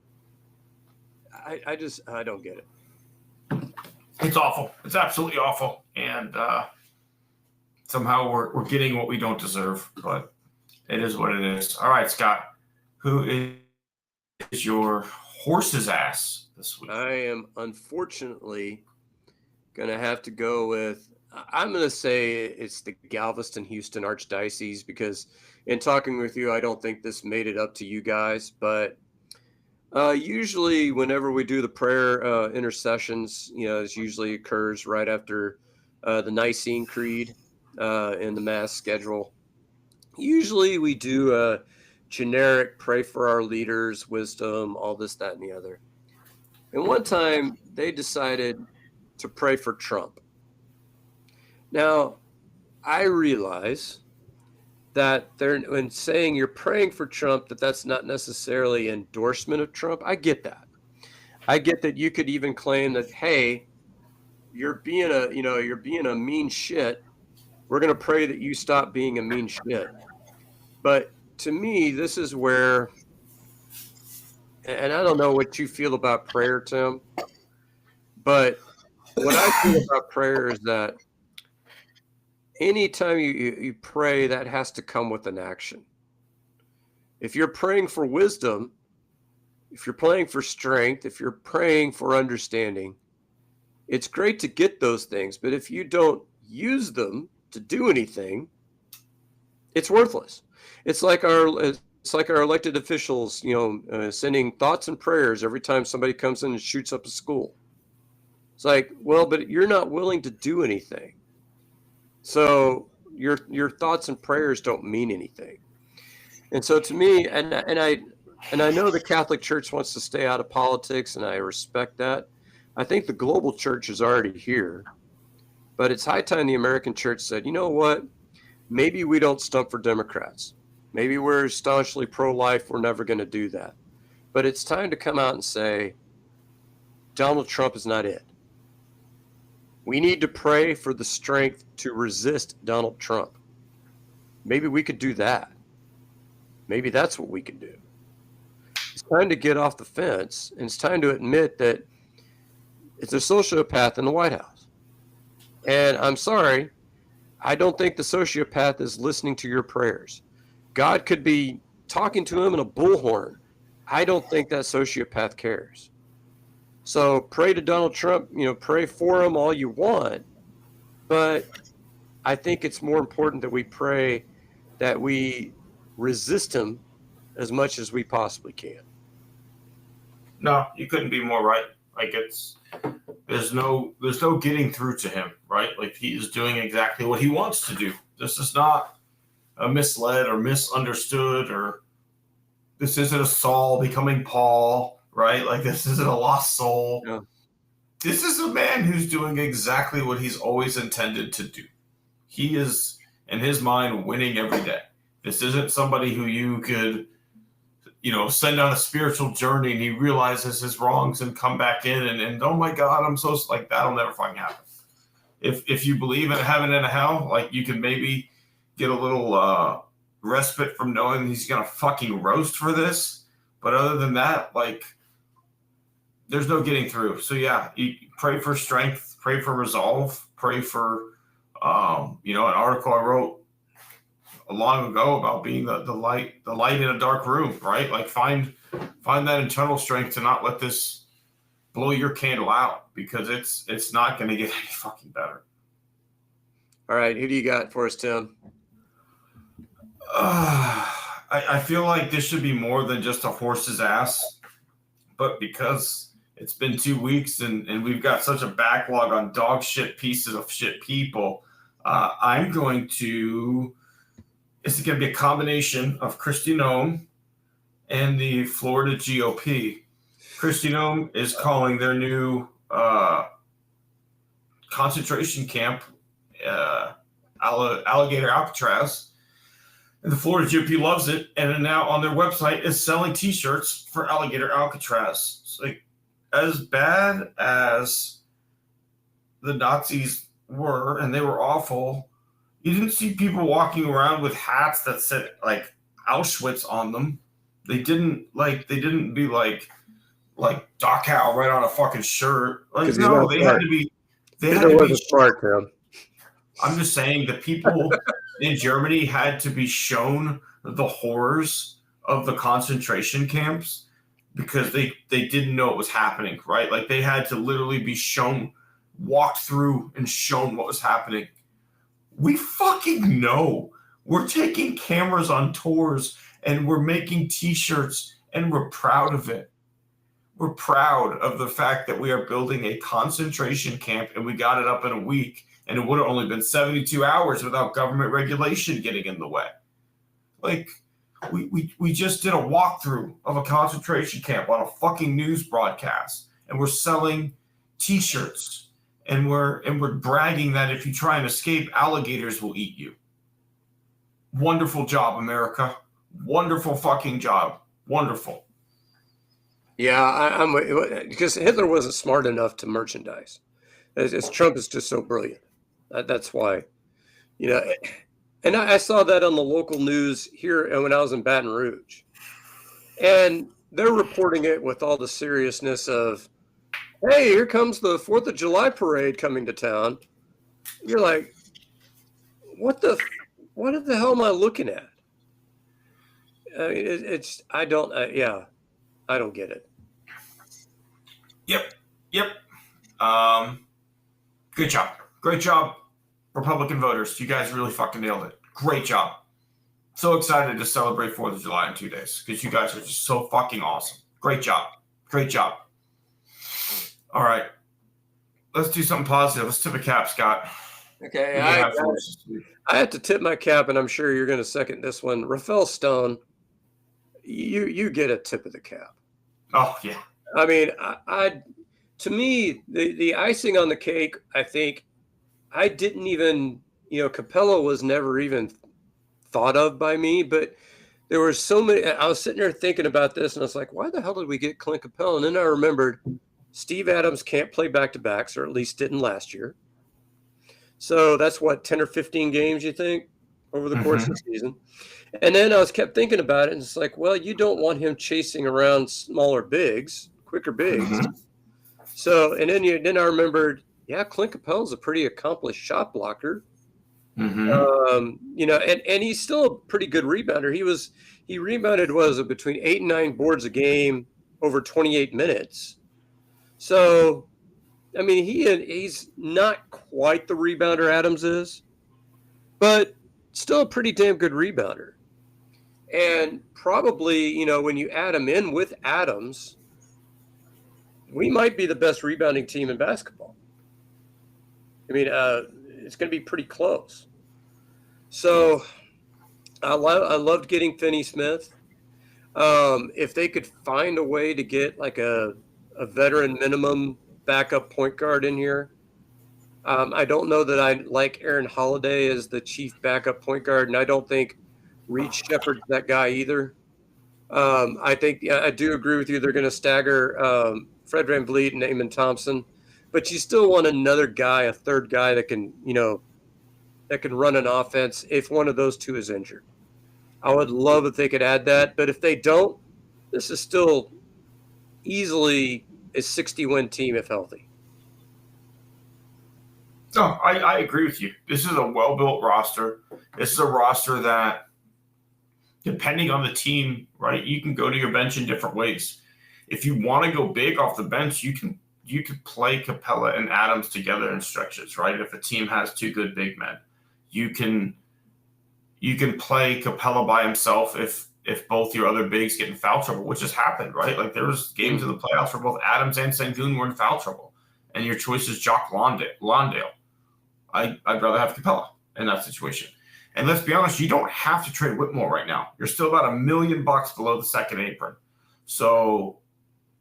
I don't get it. It's awful. It's absolutely awful. And somehow we're getting what we don't deserve, but it is what it is. All right, Scott, who is your horse's ass this week? I am unfortunately going to have to go with, I'm going to say it's the Galveston-Houston Archdiocese, because in talking with you, I don't think this made it up to you guys, but usually whenever we do the prayer intercessions, it usually occurs right after the Nicene Creed in the Mass schedule. Usually we do a generic pray for our leaders, wisdom, all this, that, and the other. And one time they decided to pray for Trump. Now, I realize that when saying you're praying for Trump, that's not necessarily endorsement of Trump. I get that. I get that you could even claim that, hey, you're being a mean shit. We're going to pray that you stop being a mean shit. But to me, this is where, and I don't know what you feel about prayer, Tim, but what I feel about prayer is that anytime you pray, that has to come with an action. If you're praying for wisdom, if you're praying for strength, if you're praying for understanding, it's great to get those things. But if you don't use them to do anything, it's worthless. It's like our elected officials, sending thoughts and prayers every time somebody comes in and shoots up a school. It's like, well, but you're not willing to do anything. So your thoughts and prayers don't mean anything. And so to me, and I know the Catholic Church wants to stay out of politics, and I respect that. I think the global church is already here, but it's high time the American church said, you know what? Maybe we don't stump for Democrats. Maybe we're staunchly pro-life. We're never going to do that. But it's time to come out and say, Donald Trump is not it. We need to pray for the strength to resist Donald Trump. Maybe we could do that. Maybe that's what we can do. It's time to get off the fence, and it's time to admit that it's a sociopath in the White House. And I'm sorry, I don't think the sociopath is listening to your prayers. God could be talking to him in a bullhorn. I don't think that sociopath cares. So pray to Donald Trump, pray for him all you want. But I think it's more important that we pray that we resist him as much as we possibly can. No, you couldn't be more right. Like there's no getting through to him, right? Like he is doing exactly what he wants to do. This is not a misled or misunderstood, or this isn't a Saul becoming Paul, right? Like this isn't a lost soul. Yeah. This is a man who's doing exactly what he's always intended to do. He is, in his mind, winning every day. This isn't somebody who you could, send on a spiritual journey and he realizes his wrongs and come back in and oh my God, I'm so like that'll never fucking happen. If you believe in a heaven and a hell, like you can maybe get a little respite from knowing he's gonna fucking roast for this. But other than that, like there's no getting through. So yeah, you pray for strength, pray for resolve, pray for an article I wrote long ago about being the light in a dark room, right? Like find that internal strength to not let this blow your candle out, because it's not going to get any fucking better. All right, who do you got for us, Tim? I feel like this should be more than just a horse's ass, but because it's been 2 weeks and we've got such a backlog on dog shit pieces of shit people, I'm going to. It's going to be a combination of Kristi Noem and the Florida GOP. Kristi Noem is calling their new concentration camp Alligator Alcatraz. And the Florida GOP loves it, and now on their website is selling T-shirts for Alligator Alcatraz. It's like, as bad as the Nazis were, and they were awful, you didn't see people walking around with hats that said like Auschwitz on them. They didn't be like Dachau right on a fucking shirt. Like no, they had to be. They had to be smart, Tim. I'm just saying the people in Germany had to be shown the horrors of the concentration camps because they didn't know what was happening, right? Like they had to literally be shown, walked through and shown what was happening. We fucking know. We're taking cameras on tours and we're making T-shirts and we're proud of it. We're proud of the fact that we are building a concentration camp and we got it up in a week, and it would have only been 72 hours without government regulation getting in the way. Like we just did a walkthrough of a concentration camp on a fucking news broadcast, and we're selling T-shirts. And we're bragging that if you try and escape, alligators will eat you. Wonderful job, America. Wonderful fucking job. Wonderful. Yeah, I'm because Hitler wasn't smart enough to merchandise. Trump is just so brilliant. That's why, and I saw that on the local news here when I was in Baton Rouge. And they're reporting it with all the seriousness of, hey, here comes the 4th of July parade coming to town. You're like, what the hell am I looking at? I don't get it. Yep. Good job. Great job, Republican voters. You guys really fucking nailed it. Great job. So excited to celebrate 4th of July in 2 days because you guys are just so fucking awesome. Great job. Great job. All right. let's do something positive. Let's tip a cap, Scott. Okay, I have to tip my cap, and I'm sure you're going to second this one. Rafael Stone, you get a tip of the cap. Oh yeah. I mean, to me, the icing on the cake, I think, I didn't even, Capella was never even thought of by me, but there were so many. I was sitting there thinking about this, and I was like, why the hell did we get Clint Capella? And then I remembered Steve Adams can't play back-to-backs, or at least didn't last year. So that's what, 10 or 15 games, you think, over the course of the season? And then I kept thinking about it, and it's like, well, you don't want him chasing around smaller bigs, quicker bigs. So, and then I remembered, yeah, Clint Capella's a pretty accomplished shot blocker. And he's still a pretty good rebounder. He rebounded, between 8 and 9 boards a game over 28 minutes. So, I mean, he's not quite the rebounder Adams is, but still a pretty damn good rebounder. And probably, when you add him in with Adams, we might be the best rebounding team in basketball. I mean, it's going to be pretty close. So I loved getting Finney Smith. If they could find a way to get like a veteran minimum backup point guard in here. I don't know that I like Aaron Holiday as the chief backup point guard, and I don't think Reed Shepherd's that guy either. I think I do agree with you. They're going to stagger Fred VanVleet and Eamon Thompson, but you still want another guy, a third guy that can, that can run an offense if one of those two is injured. I would love if they could add that, but if they don't, this is still easily a 60-win team if healthy. No, I agree with you. This is a well-built roster. This is a roster that, depending on the team, right, you can go to your bench in different ways. If you want to go big off the bench, you can play Capella and Adams together in stretches, right? If a team has two good big men, you can play Capella by himself if both your other bigs get in foul trouble, which has happened, right? Like there was games in the playoffs where both Adams and Sengun were in foul trouble, and your choice is Jock Lawndale. I'd rather have Capella in that situation. And let's be honest, you don't have to trade Whitmore right now. You're still about $1 million below the second apron. So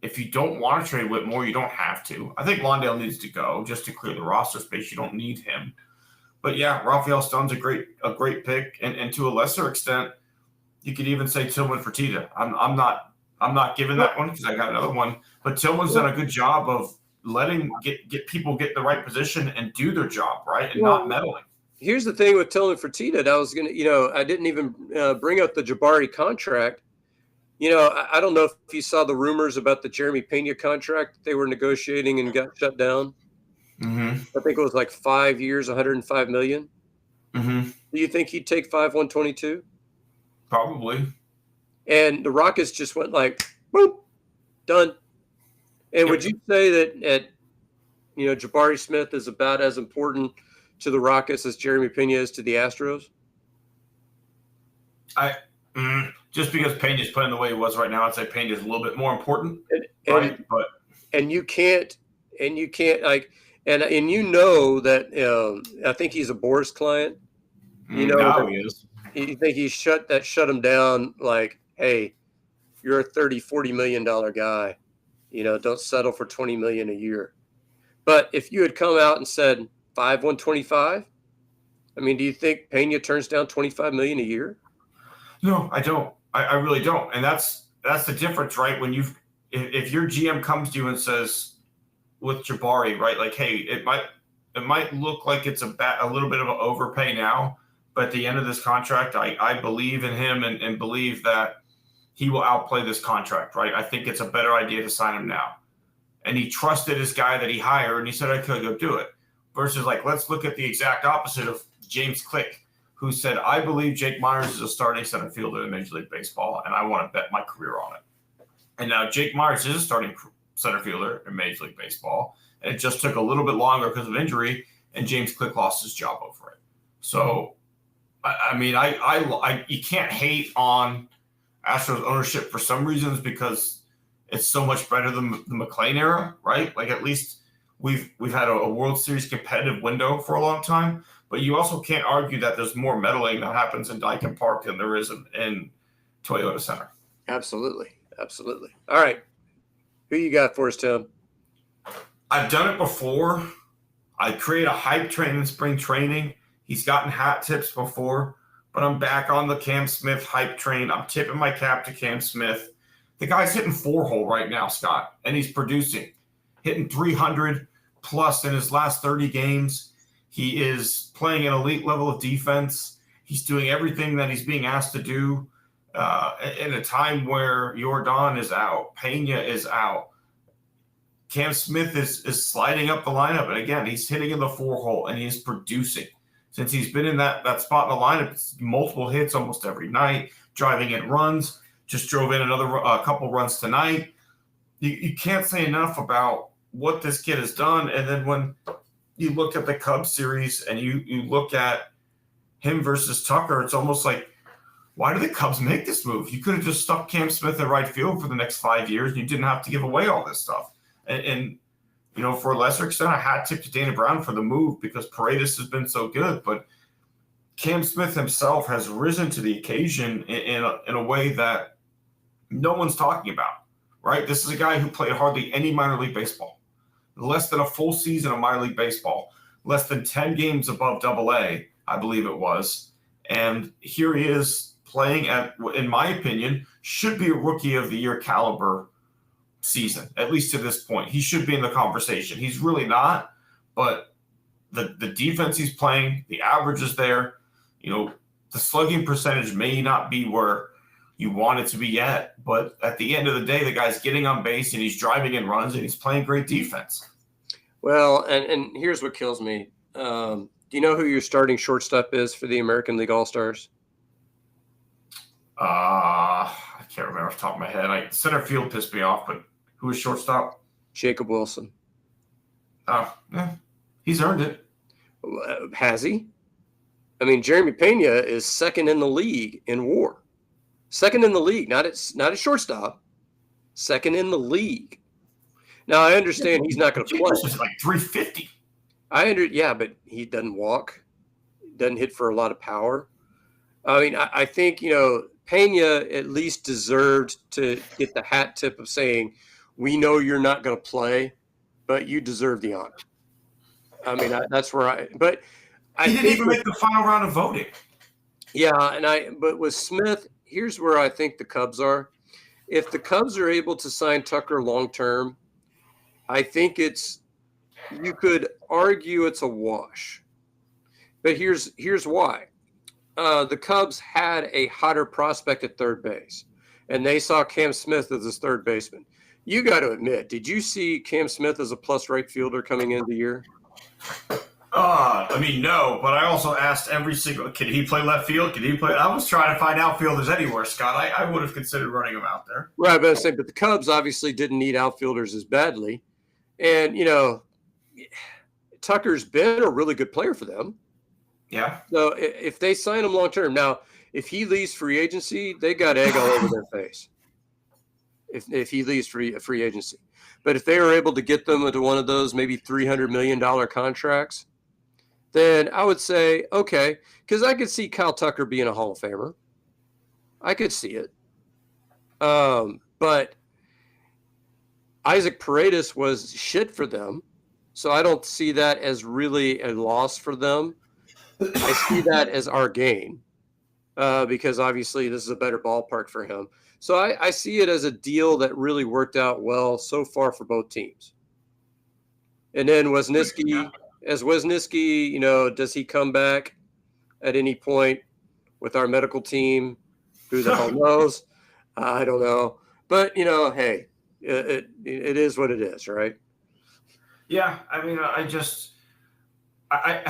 if you don't want to trade Whitmore, you don't have to. I think Lawndale needs to go just to clear the roster space. You don't need him. But yeah, Rafael Stone's a great pick. And to a lesser extent, you could even say Tillman Fertitta. I'm not giving that one because I got another one. But Tillman's done a good job of letting get people get the right position and do their job, right? And not meddling. Here's the thing with Tillman Fertitta. I was going to, I didn't even bring up the Jabari contract. I don't know if you saw the rumors about the Jeremy Pena contract that they were negotiating and got shut down. I think it was like 5 years, $105 million. Do you think he'd take 5/122? Probably. And the Rockets just went like, boom, done. And would you say that Jabari Smith is about as important to the Rockets as Jeremy Pena is to the Astros? Just because Pena's playing the way he was right now, I'd say Pena's a little bit more important. And you can't like, and that I think he's a Boris client. He is. You think he shut him down like, hey, you're a $30-40 million guy. Don't settle for $20 million a year. But if you had come out and said 5/125, I mean, do you think Pena turns down $25 million a year? No, I don't. I really don't. And that's the difference, right? When if your GM comes to you and says with Jabari, right, like, hey, it might look like it's a little bit of an overpay now, but at the end of this contract, I believe in him and believe that he will outplay this contract, right? I think it's a better idea to sign him now. And he trusted his guy that he hired, and he said, I could go do it. Versus, like, let's look at the exact opposite of James Click, who said, I believe Jake Myers is a starting center fielder in Major League Baseball, and I want to bet my career on it. And now Jake Myers is a starting center fielder in Major League Baseball, and it just took a little bit longer because of injury, and James Click lost his job over it. So, I mean, you can't hate on Astros ownership for some reasons because it's so much better than the McClain era, right? Like, at least we've had a World Series competitive window for a long time, but you also can't argue that there's more meddling that happens in Daikin Park than there is in Toyota Center. Absolutely. All right. Who you got for us, Tim? I've done it before. I create a hype train in spring training. He's gotten hat tips before, but I'm back on the Cam Smith hype train. I'm tipping my cap to Cam Smith. The guy's hitting 4-hole right now, Scott, and he's producing, hitting 300 plus in his last 30 games. He is playing an elite level of defense. He's doing everything that he's being asked to do in a time where Jordan is out, Pena is out. Cam Smith is sliding up the lineup, and again, he's hitting in the 4-hole, and he's producing. Since he's been in that spot in the lineup, it's multiple hits almost every night, driving in runs, just drove in another couple runs tonight. You can't say enough about what this kid has done. And then when you look at the Cubs series and you look at him versus Tucker, it's almost like, why do the Cubs make this move? You could have just stuck Cam Smith in right field for the next 5 years, and you didn't have to give away all this stuff. And for a lesser extent, a hat tip to Dana Brown for the move because Paredes has been so good. But Cam Smith himself has risen to the occasion in a way that no one's talking about, right? This is a guy who played hardly any minor league baseball, less than a full season of minor league baseball, less than 10 games above AA, I believe it was. And here he is playing at, in my opinion, should be a rookie of the year caliber season, at least to this point. He should be in the conversation. He's really not, but the defense he's playing, the average is there. The slugging percentage may not be where you want it to be yet, but at the end of the day, the guy's getting on base and he's driving in runs and he's playing great defense. Well, and here's what kills me. Do you know who your starting shortstop is for the American League All-Stars? I can't remember off the top of my head. Center field pissed me off, but who is shortstop? Jacob Wilson. Yeah, he's earned it. Has he? I mean, Jeremy Pena is second in the league in WAR. Second in the league, not at shortstop. Second in the league. Now I understand he's not going to play. He's like 350. Yeah, but he doesn't walk, doesn't hit for a lot of power. I mean, I think Pena at least deserved to get the hat tip of saying, "We know you're not going to play, but you deserve the honor." I mean, that's where But he didn't even make the final round of voting. Yeah, but with Smith, here's where I think the Cubs are. If the Cubs are able to sign Tucker long term, I think you could argue it's a wash. But here's why. The Cubs had a hotter prospect at third base, and they saw Cam Smith as his third baseman. You got to admit, did you see Cam Smith as a plus right fielder coming into the year? No, but I also asked can he play left field? I was trying to find outfielders anywhere, Scott. I would have considered running him out there. Right, but the Cubs obviously didn't need outfielders as badly. And, Tucker's been a really good player for them. Yeah. So if they sign him long term, now, if he leaves free agency, they got egg all over their face. If he leaves free agency. But if they were able to get them into one of those maybe $300 million contracts, then I would say, okay, because I could see Kyle Tucker being a Hall of Famer. I could see it. But Isaac Paredes was shit for them, so I don't see that as really a loss for them. I see that as our gain because obviously this is a better ballpark for him. So I see it as a deal that really worked out well so far for both teams. And then Wisniewski, does he come back at any point with our medical team? Who the hell knows? I don't know. But, hey, it is what it is, right? Yeah, I mean, I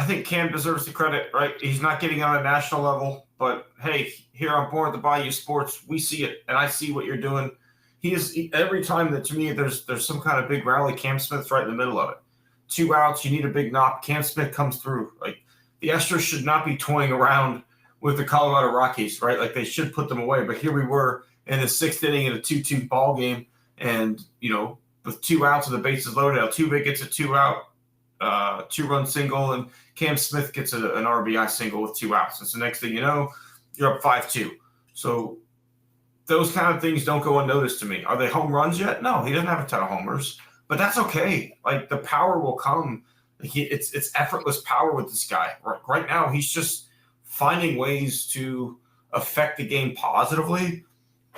think Cam deserves the credit, right? He's not getting on a national level, but hey, here on board the Bayou Sports, we see it, and I see what you're doing. Every time that to me there's some kind of big rally, Cam Smith's right in the middle of it. 2 outs, you need a big knock. Cam Smith comes through. Like the Astros should not be toying around with the Colorado Rockies, right? Like they should put them away. But here we were in the 6th inning in a 2-2 ball game, and with 2 outs and the bases loaded. Altuve gets a 2-out, 2-run single, and Cam Smith gets an RBI single with 2 outs. And so next thing you know, you're up 5-2. So those kind of things don't go unnoticed to me. Are they home runs yet? No, he doesn't have a ton of homers, but that's okay. Like, the power will come. It's effortless power with this guy. Right now, he's just finding ways to affect the game positively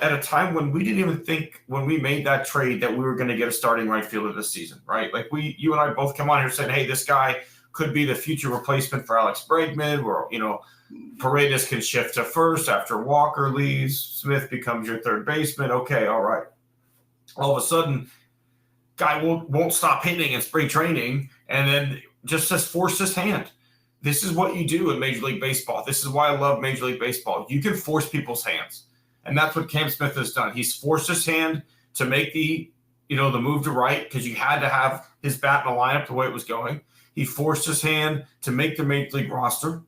at a time when we didn't even think, when we made that trade, that we were going to get a starting right fielder this season, right? Like, you and I both come on here saying, hey, this guy could be the future replacement for Alex Bregman, where, Paredes can shift to first after Walker leaves. Smith becomes your third baseman. Okay, all right. All of a sudden, guy won't stop hitting in spring training, and then just force his hand. This is what you do in Major League Baseball. This is why I love Major League Baseball. You can force people's hands, and that's what Cam Smith has done. He's forced his hand to make the move to right, because you had to have his bat in the lineup the way it was going. He forced his hand to make the Major League roster.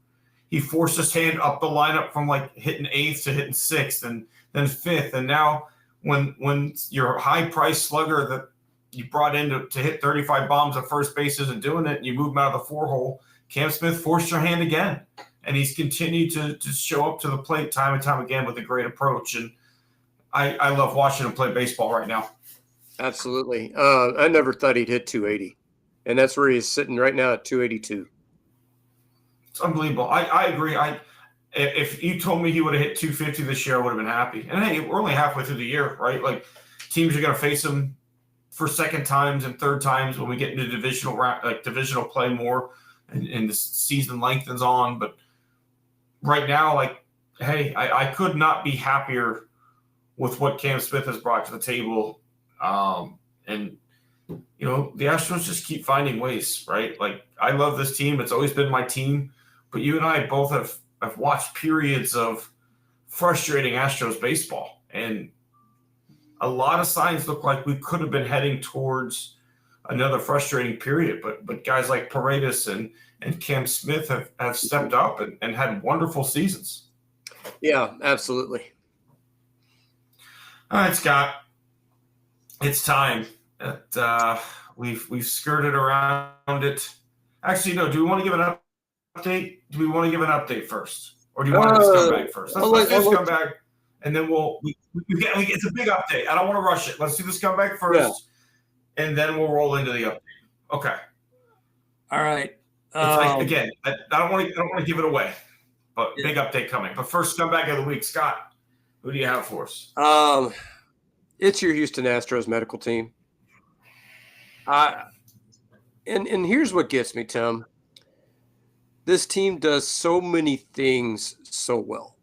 He forced his hand up the lineup from hitting 8th to hitting 6th and then 5th. And now when your high-priced slugger that you brought in to hit 35 bombs at first base isn't doing it, and you move him out of the 4-hole, Cam Smith forced your hand again. And he's continued to show up to the plate time and time again with a great approach. And I love watching him play baseball right now. Absolutely. I never thought he'd hit 280. And that's where he's sitting right now at 282. It's unbelievable. I agree. If you told me he would have hit 250 this year, I would have been happy. And hey, we're only halfway through the year, right? Like, teams are going to face him for second times and third times when we get into divisional play more, and the season lengthens on. But right now, hey, I could not be happier with what Cam Smith has brought to the table. And the Astros just keep finding ways, right? Like, I love this team. It's always been my team. But you and I both have watched periods of frustrating Astros baseball. And a lot of signs look like we could have been heading towards another frustrating period. But guys like Paredes and Cam Smith have stepped up and had wonderful seasons. Yeah, absolutely. All right, Scott. It's time. We've skirted around it. Actually, no. Do we want to give an update? Do we want to give an update first, or do you want to do scumbag first? Let's do scumbag, and then it's a big update. I don't want to rush it. Let's do the scumbag first, and then we'll roll into the update. Okay. All right. Again, I don't want to give it away, but big update coming. But first, scumbag of the week, Scott. Who do you have for us? It's your Houston Astros medical team. And here's what gets me, Tim. This team does so many things so well.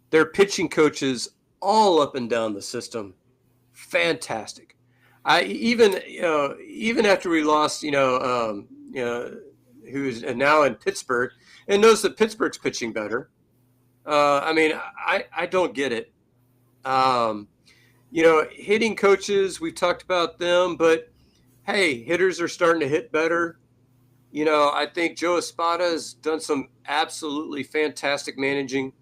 Their pitching coaches all up and down the system, fantastic. Even after we lost, who's now in Pittsburgh, and knows that Pittsburgh's pitching better. I don't get it. Hitting coaches, we've talked about them, but hey, hitters are starting to hit better. I think Joe Espada has done some absolutely fantastic managing.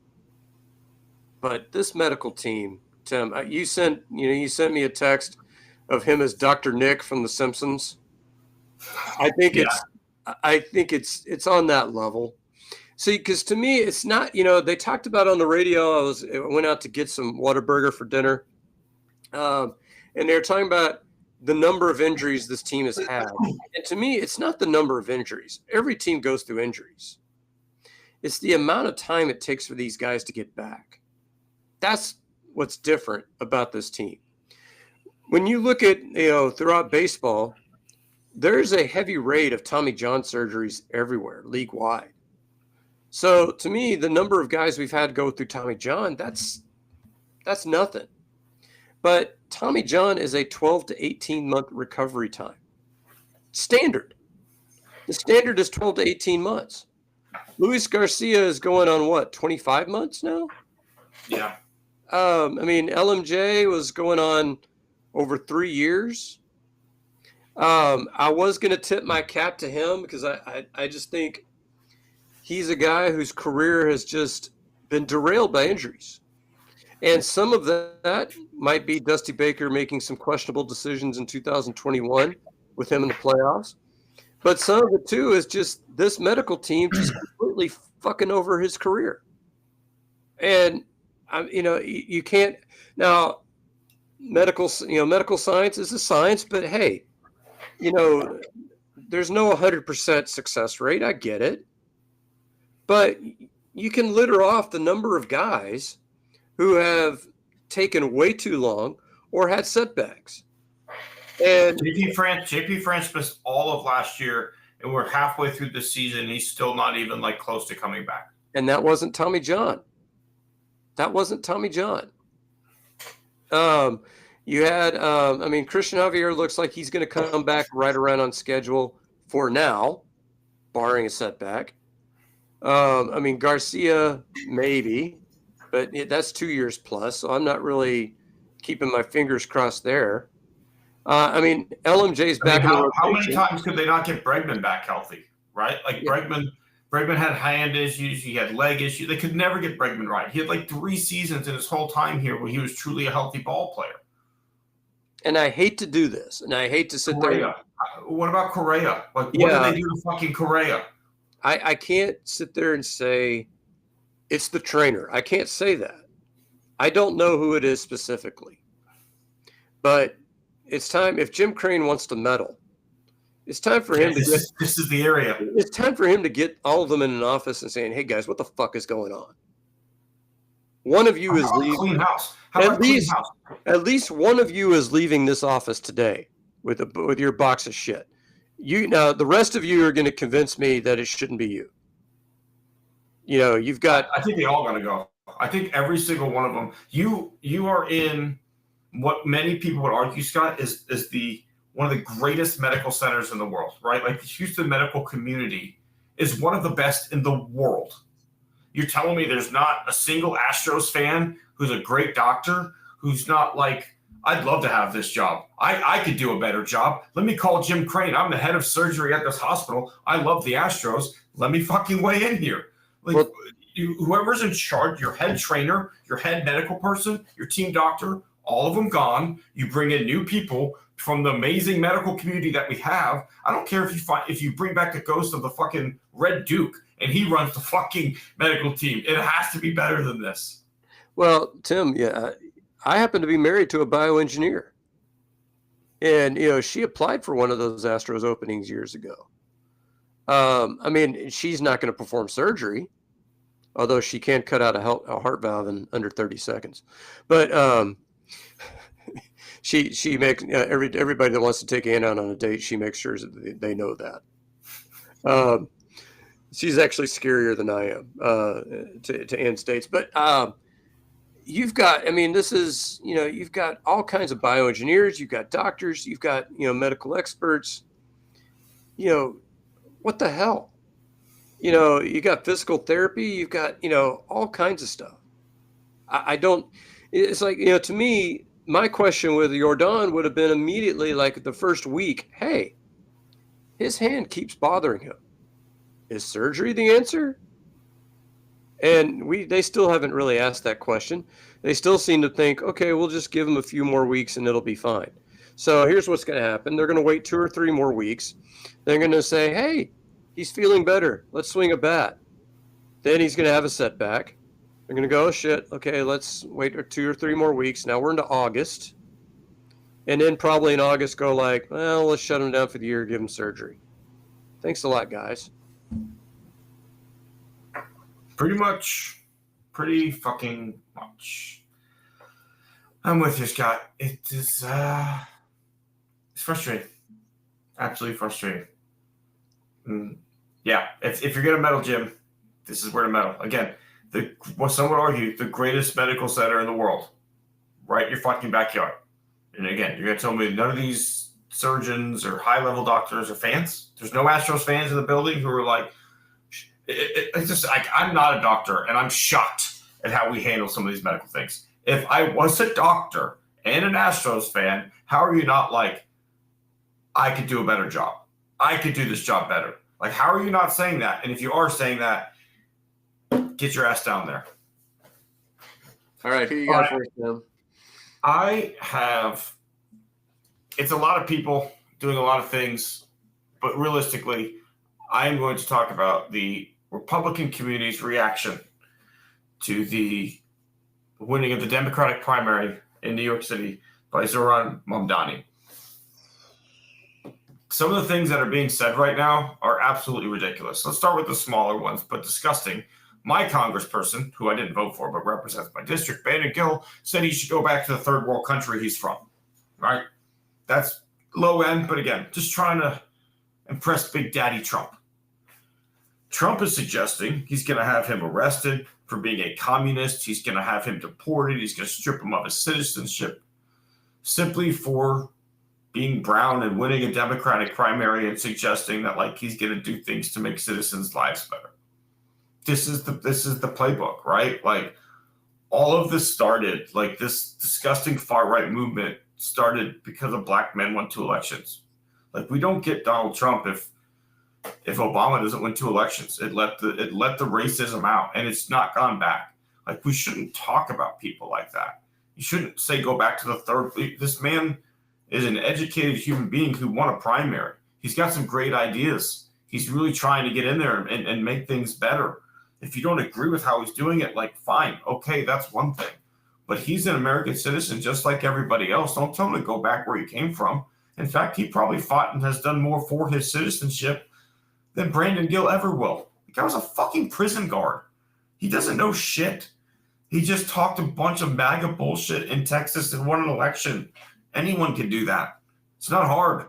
But this medical team, Tim, you sent me a text of him as Dr. Nick from The Simpsons. I think it's on that level. See, because to me, it's not, they talked about on the radio, I went out to get some Whataburger for dinner. And they were talking about the number of injuries this team has had. And to me, it's not the number of injuries. Every team goes through injuries. It's the amount of time it takes for these guys to get back. That's what's different about this team. When you look at, throughout baseball, there's a heavy rate of Tommy John surgeries everywhere, league-wide. So to me, the number of guys we've had go through Tommy John, that's nothing. But Tommy John is a 12 to 18-month recovery time. Standard. The standard is 12 to 18 months. Luis Garcia is going on 25 months now? Yeah. LMJ was going on over 3 years. I was going to tip my cap to him because I just think he's a guy whose career has just been derailed by injuries. And some of that might be Dusty Baker making some questionable decisions in 2021 with him in the playoffs. But some of it too is just this medical team just completely fucking over his career. And you can't now. Medical science is a science, but hey, there's no 100% success rate. I get it, but you can litter off the number of guys who have taken way too long or had setbacks. And JP France missed all of last year, and we're halfway through the season. He's still not even like close to coming back. And that wasn't Tommy John. You had, Christian Javier looks like he's going to come back right around on schedule for now, barring a setback. Garcia, maybe, but that's 2 years plus, so I'm not really keeping my fingers crossed there. LMJ's back in the rotation. How many times could they not get Bregman back healthy, right? Like, yeah. Bregman had hand issues. He had leg issues. They could never get Bregman right. He had like 3 seasons in his whole time here where he was truly a healthy ball player. And I hate to do this, and I hate to sit there. What about Correa? Like, what did they do to fucking Correa? I can't sit there and say it's the trainer. I can't say that. I don't know who it is specifically. But it's time, if Jim Crane wants to meddle, it's time for him this is the area. It's time for him to get all of them in an office and saying, hey, guys, what the fuck is going on? One of you is leaving. Clean house. At least one of you is leaving this office today with your box of shit. Now the rest of you are going to convince me that it shouldn't be you. You've got. I think they all got to go. I think every single one of them. You are in what many people would argue, Scott, is one of the greatest medical centers in the world, right? Like the Houston medical community is one of the best in the world. You're telling me there's not a single Astros fan who's a great doctor who's not like, I'd love to have this job. I could do a better job. Let me call Jim Crane. I'm the head of surgery at this hospital. I love the Astros. Let me fucking weigh in here. Like, whoever's in charge, your head trainer, your head medical person, your team doctor, all of them gone. You bring in new people from the amazing medical community that we have. I don't care if you bring back the ghost of the fucking Red Duke and he runs the fucking medical team. It has to be better than this. Well, Tim, I happen to be married to a bioengineer. And, she applied for one of those Astros openings years ago. She's not going to perform surgery, although she can cut out a heart valve in under 30 seconds. But she makes everybody that wants to take Ann out on a date, she makes sure that they know that. She's actually scarier than I am to Ann's dates. But you've got, you've got all kinds of bioengineers, you've got doctors, you've got, medical experts. What the hell? You got physical therapy, you've got, all kinds of stuff. It's like, to me, my question with Jordan would have been immediately like the first week, hey, his hand keeps bothering him. Is surgery the answer? And they still haven't really asked that question. They still seem to think, okay, we'll just give him a few more weeks and it'll be fine. So here's what's going to happen. They're going to wait 2 or 3 more weeks. They're going to say, hey, he's feeling better. Let's swing a bat. Then he's going to have a setback. They're going to go, oh, shit, okay, let's wait 2 or 3 more weeks. Now we're into August. And then probably in August go like, well, let's shut him down for the year, give him surgery. Thanks a lot, guys. Pretty fucking much. I'm with you, Scott. It is it's frustrating. Absolutely frustrating. Yeah, if you're gonna meddle, Jim, this is where to meddle. Again, some would argue the greatest medical center in the world, right in your fucking backyard. And again, you're gonna tell me none of these surgeons or high-level doctors are fans? There's no Astros fans in the building who are like, it's just like, I'm not a doctor, and I'm shocked at how we handle some of these medical things. If I was a doctor and an Astros fan, how are you not like, I could do a better job? I could do this job better. Like, how are you not saying that? And if you are saying that, get your ass down there. All right, who you got first, Tim? It's a lot of people doing a lot of things, but realistically, I am going to talk about the Republican community's reaction to the winning of the Democratic primary in New York City by Zoran Mamdani. Some of the things that are being said right now are absolutely ridiculous. Let's start with the smaller ones, but disgusting. My congressperson, who I didn't vote for but represents my district, Brandon Gill, said he should go back to the third world country he's from. Right? That's low end, but again, just trying to impress Big Daddy Trump. Trump is suggesting he's going to have him arrested for being a communist. He's going to have him deported. He's going to strip him of his citizenship simply for being brown and winning a Democratic primary and suggesting that like he's going to do things to make citizens' lives better. This is the playbook, right? Like all of this started, like this disgusting far-right movement started because of black men won 2 elections. Like we don't get Donald Trump if Obama doesn't win 2 elections. It let the racism out, and it's not gone back. Like we shouldn't talk about people like that. You shouldn't say go back to the third. This man is an educated human being who won a primary. He's got some great ideas. He's really trying to get in there and make things better. If you don't agree with how he's doing it, like fine, okay, that's one thing. But he's an American citizen just like everybody else. Don't tell him to go back where he came from. In fact, he probably fought and has done more for his citizenship than Brandon Gill ever will. The guy was a fucking prison guard. He doesn't know shit. He just talked a bunch of MAGA bullshit in Texas and won an election. Anyone can do that. It's not hard.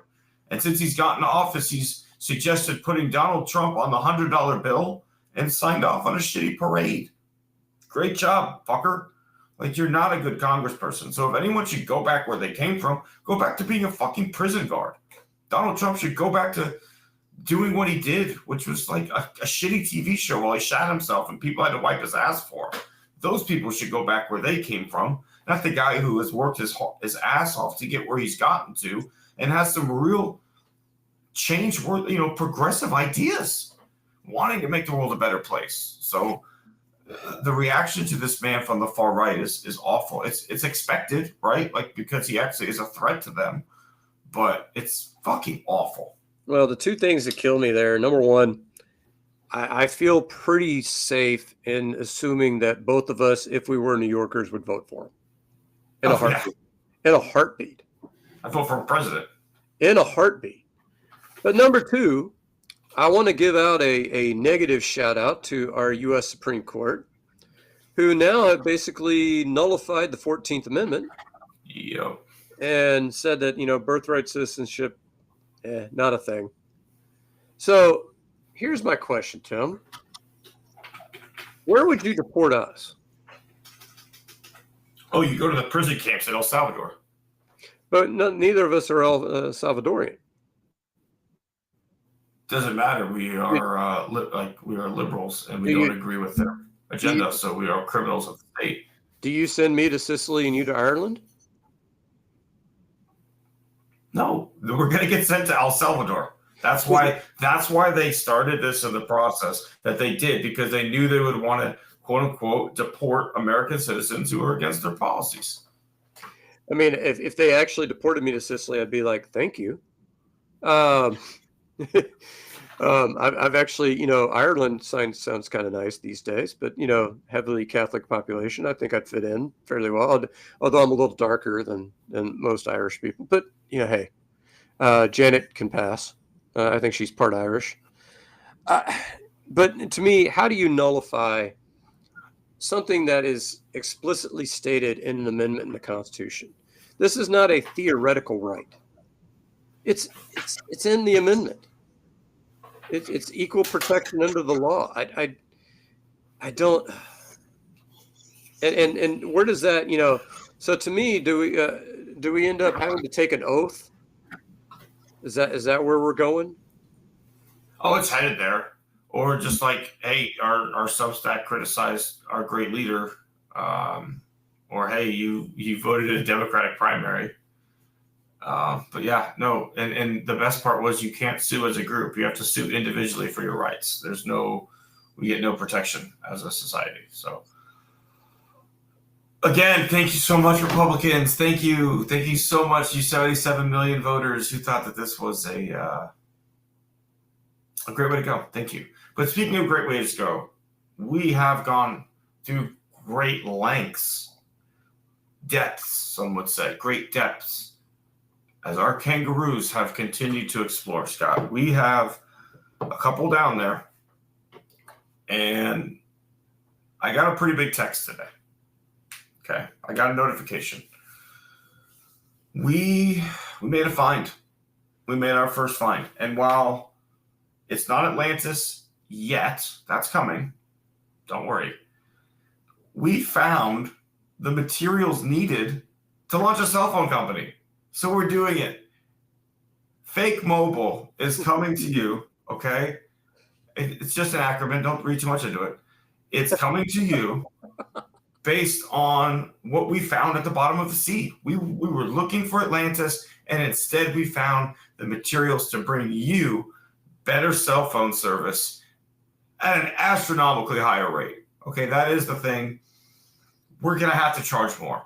And since he's gotten office, he's suggested putting Donald Trump on the $100 bill and signed off on a shitty parade. Great job, fucker. Like, you're not a good congressperson. So if anyone should go back where they came from, go back to being a fucking prison guard. Donald Trump should go back to doing what he did, which was like a shitty TV show while he shot himself and people had to wipe his ass for him. Those people should go back where they came from, not the guy who has worked his ass off to get where he's gotten to and has some real change, progressive ideas, wanting to make the world a better place. So the reaction to this man from the far right is awful. It's expected, right? Like, because he actually is a threat to them, but it's fucking awful. Well, the 2 things that kill me there, number one, I feel pretty safe in assuming that both of us, if we were New Yorkers, would vote for him. In a heartbeat. Yeah. In a heartbeat. I vote for president. In a heartbeat. But number 2, I want to give out a negative shout out to our U.S. Supreme Court, who now have basically nullified the 14th Amendment. Yep. And said that, birthright citizenship, not a thing. So here's my question, Tim. Where would you deport us? Oh, you go to the prison camps in El Salvador. But neither of us are Salvadorian. Doesn't matter. We are we are liberals, and we don't agree with their agenda, so we are criminals of the state. Do you send me to Sicily and you to Ireland? No, we're going to get sent to El Salvador. That's why they started this in the process that they did, because they knew they would want to, quote unquote, deport American citizens who are against their policies. I mean, if they actually deported me to Sicily, I'd be like, thank you. I've actually, Ireland sounds kind of nice these days, but, heavily Catholic population, I think I'd fit in fairly well, although I'm a little darker than most Irish people. But, hey, Janet can pass. I think she's part Irish. But to me, how do you nullify something that is explicitly stated in an amendment in the Constitution? This is not a theoretical right. It's in the amendment. It's equal protection under the law. I don't. And where does that, So to me, do we end up having to take an oath? Is that where we're going? Oh, it's headed there. Or just like, hey, our Substack criticized our great leader, or hey, you voted in a Democratic primary. But yeah, no, and the best part was you can't sue as a group. You have to sue individually for your rights. We get no protection as a society. So Again, thank you so much, Republicans. Thank you so much, you 77 million voters who thought that this was a great way to go. Thank you. But speaking of great ways to go, we have gone through great lengths, depths, some would say, great depths, as our kangaroos have continued to explore, Scott. We have a couple down there, and I got a pretty big text today. Okay, I got a notification. We made a find. We made our first find. And while it's not Atlantis yet, that's coming. Don't worry. We found the materials needed to launch a cell phone company. So we're doing it. Fake Mobile is coming to you, okay? It's just an acronym. Don't read too much into it. It's coming to you based on what we found at the bottom of the sea. We were looking for Atlantis, and instead we found the materials to bring you better cell phone service at an astronomically higher rate. Okay, that is the thing. We're going to have to charge more,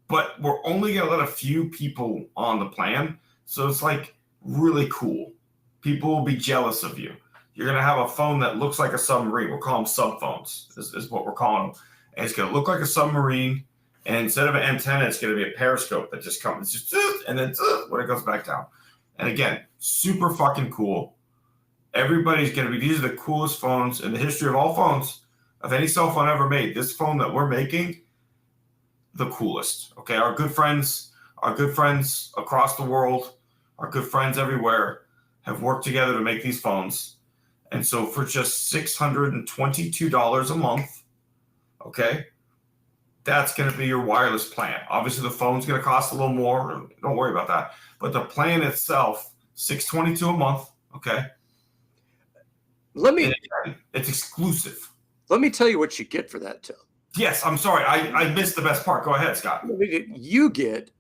but we're only going to let a few people on the plan. So it's like really cool. People will be jealous of you. You're going to have a phone that looks like a submarine. We're calling them sub phones, is what we're calling them. And it's going to look like a submarine. And instead of an antenna, it's going to be a periscope that just comes, it's just, and then when it goes back down. And again, super fucking cool. Everybody's going to be, these are the coolest phones in the history of all phones, of any cell phone ever made. This phone that we're making, the coolest. Okay, our good friends across the world, our good friends everywhere have worked together to make these phones. And so for just $622 a month, okay, that's going to be your wireless plan. Obviously, the phone's going to cost a little more. Don't worry about that. But the plan itself, $622 a month, okay? It's exclusive. Let me tell you what you get for that, Tim. Yes, I'm sorry. I missed the best part. Go ahead, Scott. You get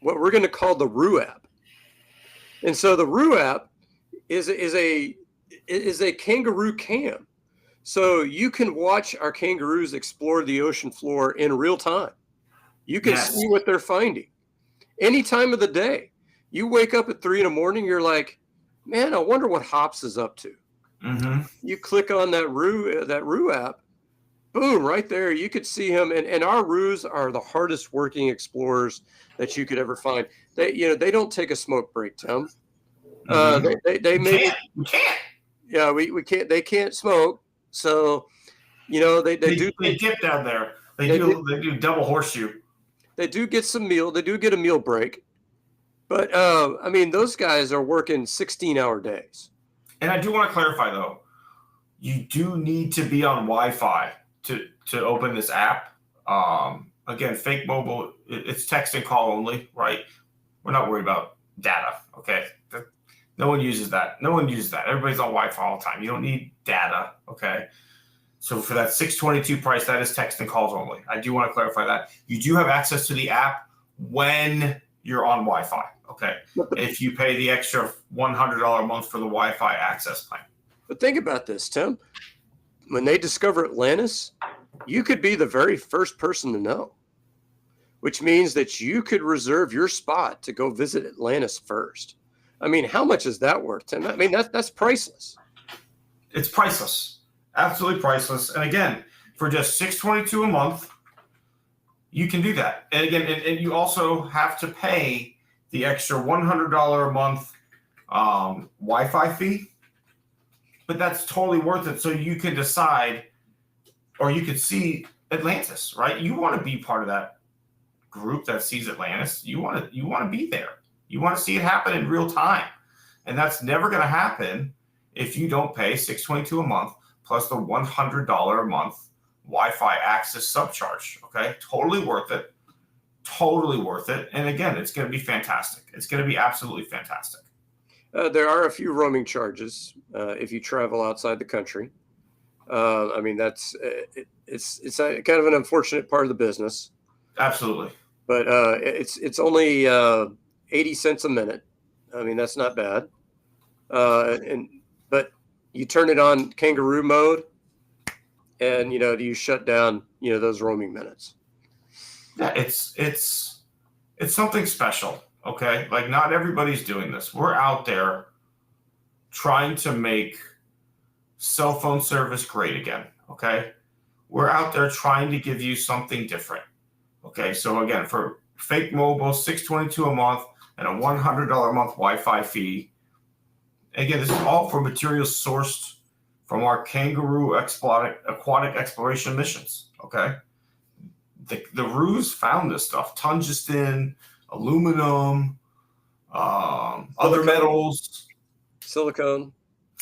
what we're going to call the RU app. And so the RU app is a kangaroo cam. So you can watch our kangaroos explore the ocean floor in real time. You can see what they're finding any time of the day. You wake up at 3 a.m, you're like, man, I wonder what Hops is up to. Mm-hmm. You click on that RU app, boom, right there. You could see him. And our RUs are the hardest working explorers that you could ever find. They don't take a smoke break, Tim. We can't. Yeah, we can't. They can't smoke. So, they dip down there. They do double horseshoe. They do get some meal. They do get a meal break. But those guys are working 16-hour days. And I do want to clarify though, you do need to be on Wi-Fi to open this app. Again, Fake Mobile, it's text and call only, right? We're not worried about data. Okay. No one uses that. Everybody's on Wi-Fi all the time. You don't need data, okay? So for that $622 price, that is text and calls only. I do want to clarify that. You do have access to the app when you're on Wi-Fi, okay? If you pay the extra $100 a month for the Wi-Fi access plan. But think about this, Tim. When they discover Atlantis, you could be the very first person to know, which means that you could reserve your spot to go visit Atlantis first. How much is that worth, Tim? That's priceless. It's priceless. Absolutely priceless. And again, for just $622 a month, you can do that. And again, and you also have to pay the extra $100 a month Wi-Fi fee. But that's totally worth it. So you can decide, or you could see Atlantis, right? You want to be part of that group that sees Atlantis. You want to be there. You want to see it happen in real time. And that's never going to happen if you don't pay $622 a month plus the $100 a month Wi-Fi access subcharge. Okay. Totally worth it. And again, it's going to be fantastic. It's going to be absolutely fantastic. There are a few roaming charges if you travel outside the country. It's a kind of an unfortunate part of the business. Absolutely. But it's only 80 cents a minute. That's not bad. But you turn it on kangaroo mode and, you shut down, those roaming minutes. Yeah, it's something special. Okay, like not everybody's doing this. We're out there trying to make cell phone service great again. Okay, we're out there trying to give you something different. Okay, so again, for fake mobile, $622 a month and a $100 a month Wi-Fi fee. Again, this is all for materials sourced from our kangaroo aquatic exploration missions. Okay, the Ruse found this stuff: tungsten, aluminum, other metals, silicone.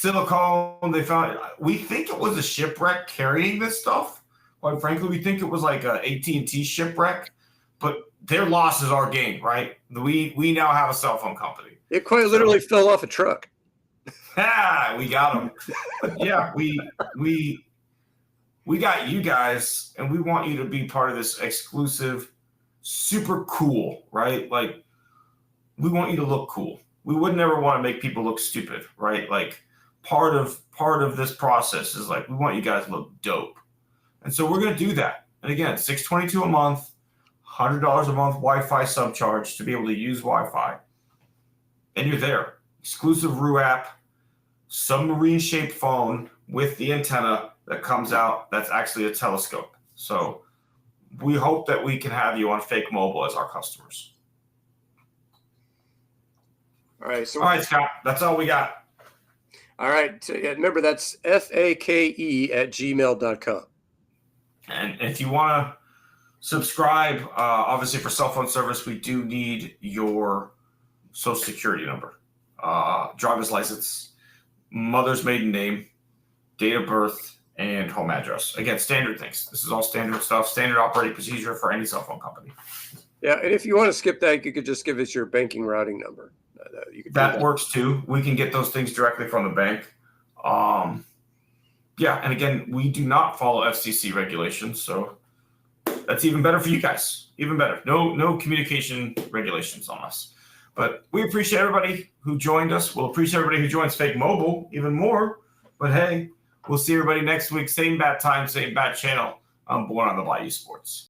They found. We think it was a shipwreck carrying this stuff. Quite frankly, we think it was like a AT&T shipwreck, but their loss is our gain, right? We now have a cell phone company. It quite literally fell off a truck. We got them. But yeah, we got you guys, and we want you to be part of this exclusive, super cool, right? Like, we want you to look cool. We would never want to make people look stupid, right? Like, part of this process is like, we want you guys to look dope. And so we're going to do that. And again, $622 a month, $100 a month Wi-Fi subcharge to be able to use Wi-Fi. And you're there. Exclusive RU app, submarine-shaped phone with the antenna that comes out that's actually a telescope. So we hope that we can have you on Fake Mobile as our customers. All right. So all right, Scott. That's all we got. All right. So, yeah, remember, that's fake@gmail.com. And if you want to subscribe, obviously for cell phone service, we do need your social security number, driver's license, mother's maiden name, date of birth, and home address. Again, standard things. This is all standard stuff, standard operating procedure for any cell phone company. Yeah, and if you want to skip that, you could just give us your banking routing number. You could that works too. We can get those things directly from the bank. Yeah, and again, we do not follow FCC regulations, so that's even better for you guys. Even better. No communication regulations on us. But we appreciate everybody who joined us. We'll appreciate everybody who joins Fake Mobile even more. But hey, we'll see everybody next week. Same bat time, same bat channel. I'm Born on the Bayou Sports.